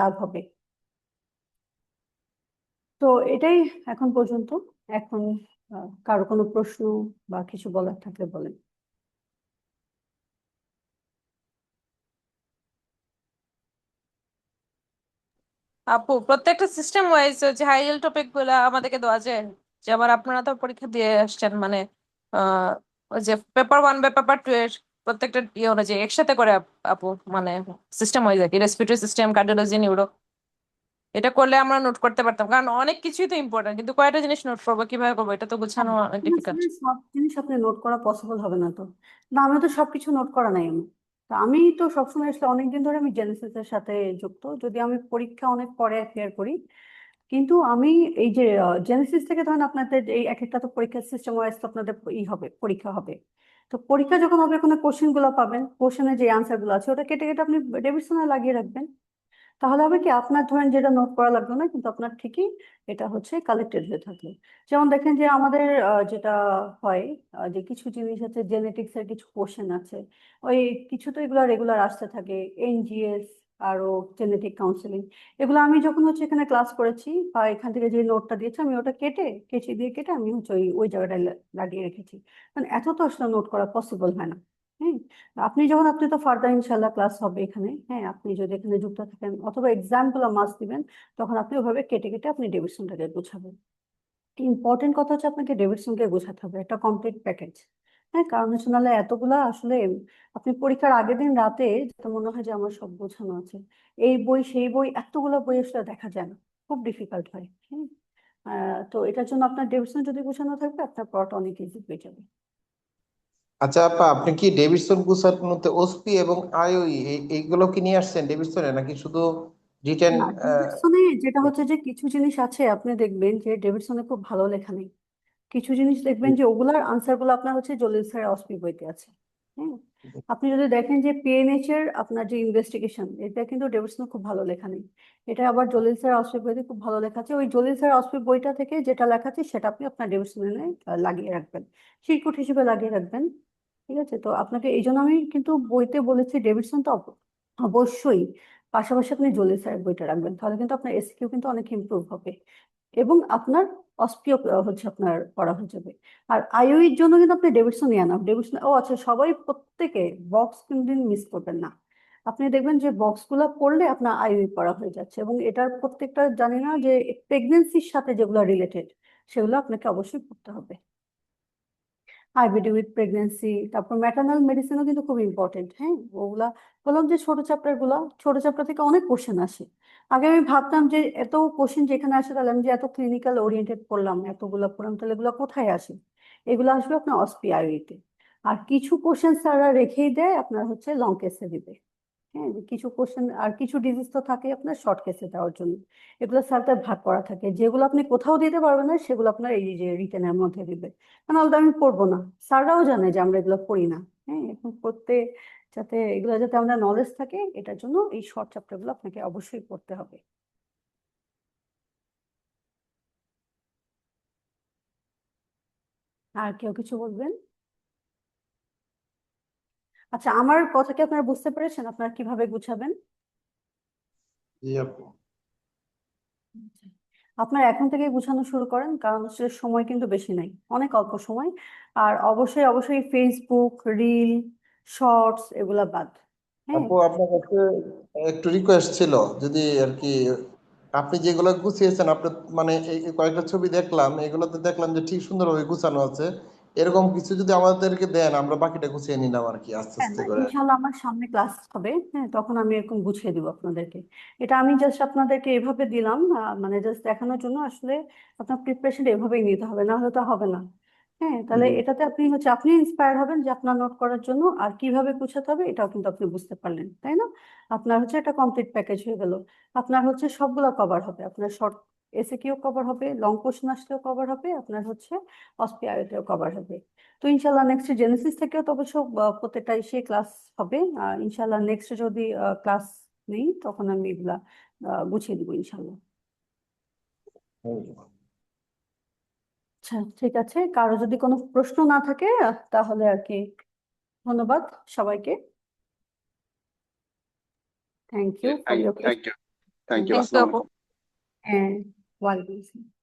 লাভ হবে। তো এটাই এখন পর্যন্ত। এখন কারো কোনো প্রশ্ন বা কিছু বলার থাকলে বলেন। আপু, প্রত্যেকটা সিস্টেম ওয়াইজ যে হাই লেভেল টপিক গুলা আমাদেরকে দেওয়া যায়, যেমন আপনারা তো পরীক্ষা দিয়ে আসছেন, মানে ওই যে পেপার 1 বা পেপার 2 এর প্রত্যেকটা ইয়ে অনুযায়ী একসাথে করে আপু মানে সিস্টেম হয়ে যায়, রেসপিরেটরি সিস্টেম, কার্ডিওলজি, নিউরো। এটা করলে আমরা নোট করতে পারতাম, কারণ অনেক কিছুই তো ইম্পর্টেন্ট, কিন্তু কয়টা জিনিস নোট করবো, কিভাবে করবো, এটা তো গোছানো অনেক ডিফিকাল্ট। আসলে সব জিনিস আপনি নোট করা পসিবল হবে না তো। না, আমি তো সবকিছু নোট করা নাই আমি। তো আমি তো সবসময় আসলে অনেকদিন ধরে আমি জেনেসিস এর সাথে যুক্ত, যদি আমি পরীক্ষা অনেক পরে ক্লিয়ার করি। কিন্তু আমি এই যে জেনেসিস থেকে ধরেন আপনাদের এই এক একটা তো পরীক্ষার সিস্টেম ওয়াইজ তো আপনাদের হবে, পরীক্ষা হবে। তো পরীক্ষা যখন হবে কোনো কোশ্চেন গুলো পাবেন, কোশ্চেনের যে আনসার গুলো আছে ওটা কেটে কেটে আপনি ডেভিডসনে লাগিয়ে রাখবেন। তাহলে হবে কি, আপনার ধরেন যেটা নোট করা লাগবে না, কিন্তু আপনার ঠিকই এটা হচ্ছে কালেক্টেড হয়ে থাকলো। যেমন দেখেন যে আমাদের যেটা হয়, যে কিছু জিনিস আছে, জেনেটিক্স এর কিছু কোশ্চেন আছে, ওই কিছু তো এগুলো রেগুলার আসতে থাকে, এনজিএস, আরো জেনেটিক কাউন্সেলিং। এগুলো আমি যখন হচ্ছে এখানে ক্লাস করেছি বা এখান থেকে যে নোটটা দিয়েছে, আমি ওটা কেটে কেচি দিয়ে কেটে আমি হচ্ছে ওই ওই জায়গাটায় লাগিয়ে রেখেছি। মানে এত তো আসলে নোট করা পসিবল হয় না। হ্যাঁ, আপনি তো ফার্দার ইনশাল্লাহ ক্লাস হবে এখানে, হ্যাঁ, আপনি যদি এখানে যুক্ত থাকেন অথবা এক্সাম গুলো মাস দিবেন, তখন আপনি ওভাবে কেটে কেটে আপনি ডেভিডসনটাকে গোছাবেন। ইম্পর্টেন্ট কথা হচ্ছে আপনাকে ডেভিডসনকে গোছাতে হবে একটা কমপ্লিট প্যাকেজ। হ্যাঁ, কারণ হচ্ছে নাহলে এতগুলা আসলে আপনি পরীক্ষার আগের দিন রাতে যেটা মনে হয় যে আমার সব গোছানো আছে, এই বই সেই বই, এতগুলো বই আসলে দেখা যায় না, খুব ডিফিকাল্ট হয়। হ্যাঁ, তো এটার জন্য আপনার ডেভিডসন যদি গোছানো থাকবে, আপনার পড়াটা অনেক ইজি হয়ে যাবে। আচ্ছা আপা, আপনি কি ডেভিডসন গুছানোতে ওসপি এবং আইওই এইগুলো কি নিয়ে আসছেন ডেভিডসনে, নাকি শুধু রিটেন? না, ডেভিডসনে যেটা হচ্ছে যে কিছু জিনিস আছে আপনি দেখবেন যে ডেভিডসনে খুব ভালো লেখা নেই। কিছু জিনিস দেখবেন যে ওগুলার আনসার গুলো আপনার হচ্ছে জলিল স্যার অসপি বইতে আছে। হ্যাঁ, আপনি যদি দেখেন যে পিএনএইচ এর আপনার যে ইনভেস্টিগেশন, এটা কিন্তু ডেভিডসনে খুব ভালো লেখা নেই। এটা আবার জলিল স্যার অসপি বইতে খুব ভালো লেখা আছে। ওই জলিল স্যার অসপি বইটা থেকে যেটা লেখা আছে সেটা আপনি আপনার ডেভিডসনে লাগিয়ে রাখবেন, শিটকুট হিসেবে লাগিয়ে রাখবেন। ঠিক আছে, তো আপনাকে এই জন্য আমি কিন্তু বইতে বলেছি ডেভিডসন তো অবশ্যই, পাশাপাশি আপনি জলিল স্যারের বইটা রাখবেন, তাহলে কিন্তু আপনার এসকিউ কিন্তু অনেক ইমপ্রুভ হবে এবং আপনার অস্পিও হচ্ছে আপনার পড়া হয়ে যাবে। আর আইওইর জন্য কিন্তু আপনি ডেভিডসন নিয়ে আনা, ডেভিডসন, ও আচ্ছা, সবাই প্রত্যেকে বক্স কোনদিন মিস করবেন না। আপনি দেখবেন যে বক্সগুলো পড়লে আপনার আইওই পড়া হয়ে যাচ্ছে, এবং এটার প্রত্যেকটা জানি না যে প্রেগনেন্সির সাথে যেগুলো রিলেটেড সেগুলো আপনাকে অবশ্যই পড়তে হবে। আইবিডি উইথ প্রেগনেন্সি, তারপর ম্যাটার্নাল মেডিসিনও কিন্তু খুব ইম্পর্টেন্ট। হ্যাঁ, ওগুলা বললাম যে ছোট চ্যাপ্টার থেকে অনেক কোশ্চেন আসে। আগে আমি ভাবতাম যে এত কোশ্চেন যেখানে আসে, তাহলে আমি যে এত ক্লিনিক্যাল ওরিয়েন্টেড পড়লাম, এতগুলো পড়লাম, তাহলে এগুলো কোথায় আসে? এগুলো আসবে আপনার অসপিআইতে। আর কিছু কোশ্চেন স্যাররা রেখেই দেয় আপনার হচ্ছে লং কেসে দিবে। হ্যাঁ, যে কিছু কোশ্চেন আর কিছু ডিজিজ তো থাকে আপনার শর্ট কেসে দেওয়ার জন্য, এগুলো স্যারদের ভাগ করা থাকে, যেগুলো আপনি কোথাও দিতে পারবেন না সেগুলো আপনার এই যে রিটেনের মধ্যে দিবে। নাহলে তো আমি পড়বো না, স্যাররাও জানে যে আমরা এগুলো পড়ি না। হ্যাঁ, এখন পড়তে, যাতে এগুলো যাতে আমরা নলেজ থাকে, এটার জন্য এই শর্ট চ্যাপ্টার গুলো আপনাকে অবশ্যই পড়তে হবে। আর কেউ কিছু বলবেন? আচ্ছা, আমার কথা কি আপনারা বুঝতে পেরেছেন আপনারা কিভাবে গুছাবেন? জি আপু। আপনার এখন থেকে গুছানো শুরু করেন, কারণ আসলে সময় কিন্তু বেশি নাই, অনেক অল্প সময়। আর অবশ্যই অবশ্যই ফেসবুক রিল, শর্টস এগুলা বাদ। হ্যাঁ, আপু আপনার কাছে একটু রিকোয়েস্ট ছিল, যদি আর কি আপনি যেগুলো গুছিয়েছেন, আপনার মানে এই কয়েকটা ছবি দেখলাম, এগুলোতে দেখলাম যে ঠিক সুন্দরভাবে গুছানো আছে। এরকম কিছু যদি আমাদেরকে দেন, আমরা বাকিটা গুছিয়ে নিলাম আর কি, আস্তে হ্যাঁ, আস্তে না, করে। ইনশাল্লাহ আমার সামনে ক্লাস হবে, হ্যাঁ, তখন আমি এরকম গুছিয়ে দিব আপনাদেরকে। এটা আমি জাস্ট আপনাদেরকে এভাবে দিলাম, মানে জাস্ট দেখানোর জন্য। আসলে আপনার প্রিপারেশন এভাবেই নিতে হবে, না হলে তো হবে না। হ্যাঁ, তাহলে জি। এটাতে আপনি ইন্সপায়ার হবেন যে আপনার নোট করার জন্য, আর কিভাবে গুছাতে হবে এটাও কিন্তু আপনি বুঝতে পারলেন, তাই না? আপনার হচ্ছে একটা কমপ্লিট প্যাকেজ হয়ে গেল। আপনার হচ্ছে সবগুলো কভার হবে, আপনার শর্ট এসএকিউ কভার হবে, লং কোশ্চেন আসলেও কভার হবে, আপনার হচ্ছে অসপিআইতেও কভার হবে। তো ইনশাল্লাহ নেক্সট জেনেসিস থেকেও তো অবশ্য প্রত্যেকটা সে ক্লাস হবে। ইনশাল্লাহ নেক্সট যদি ক্লাস নেই, তখন আমি এগুলা গুছিয়ে দিব ইনশাল্লাহ। আচ্ছা, ঠিক আছে, কারো যদি কোনো প্রশ্ন না থাকে তাহলে আর কি, ধন্যবাদ সবাইকে। Thank you for your thank you, question. Thank you. Thank you আসসালামু আপু। আলাইকুম। হ্যাঁ, ওয়ালাইকুম আসসালাম।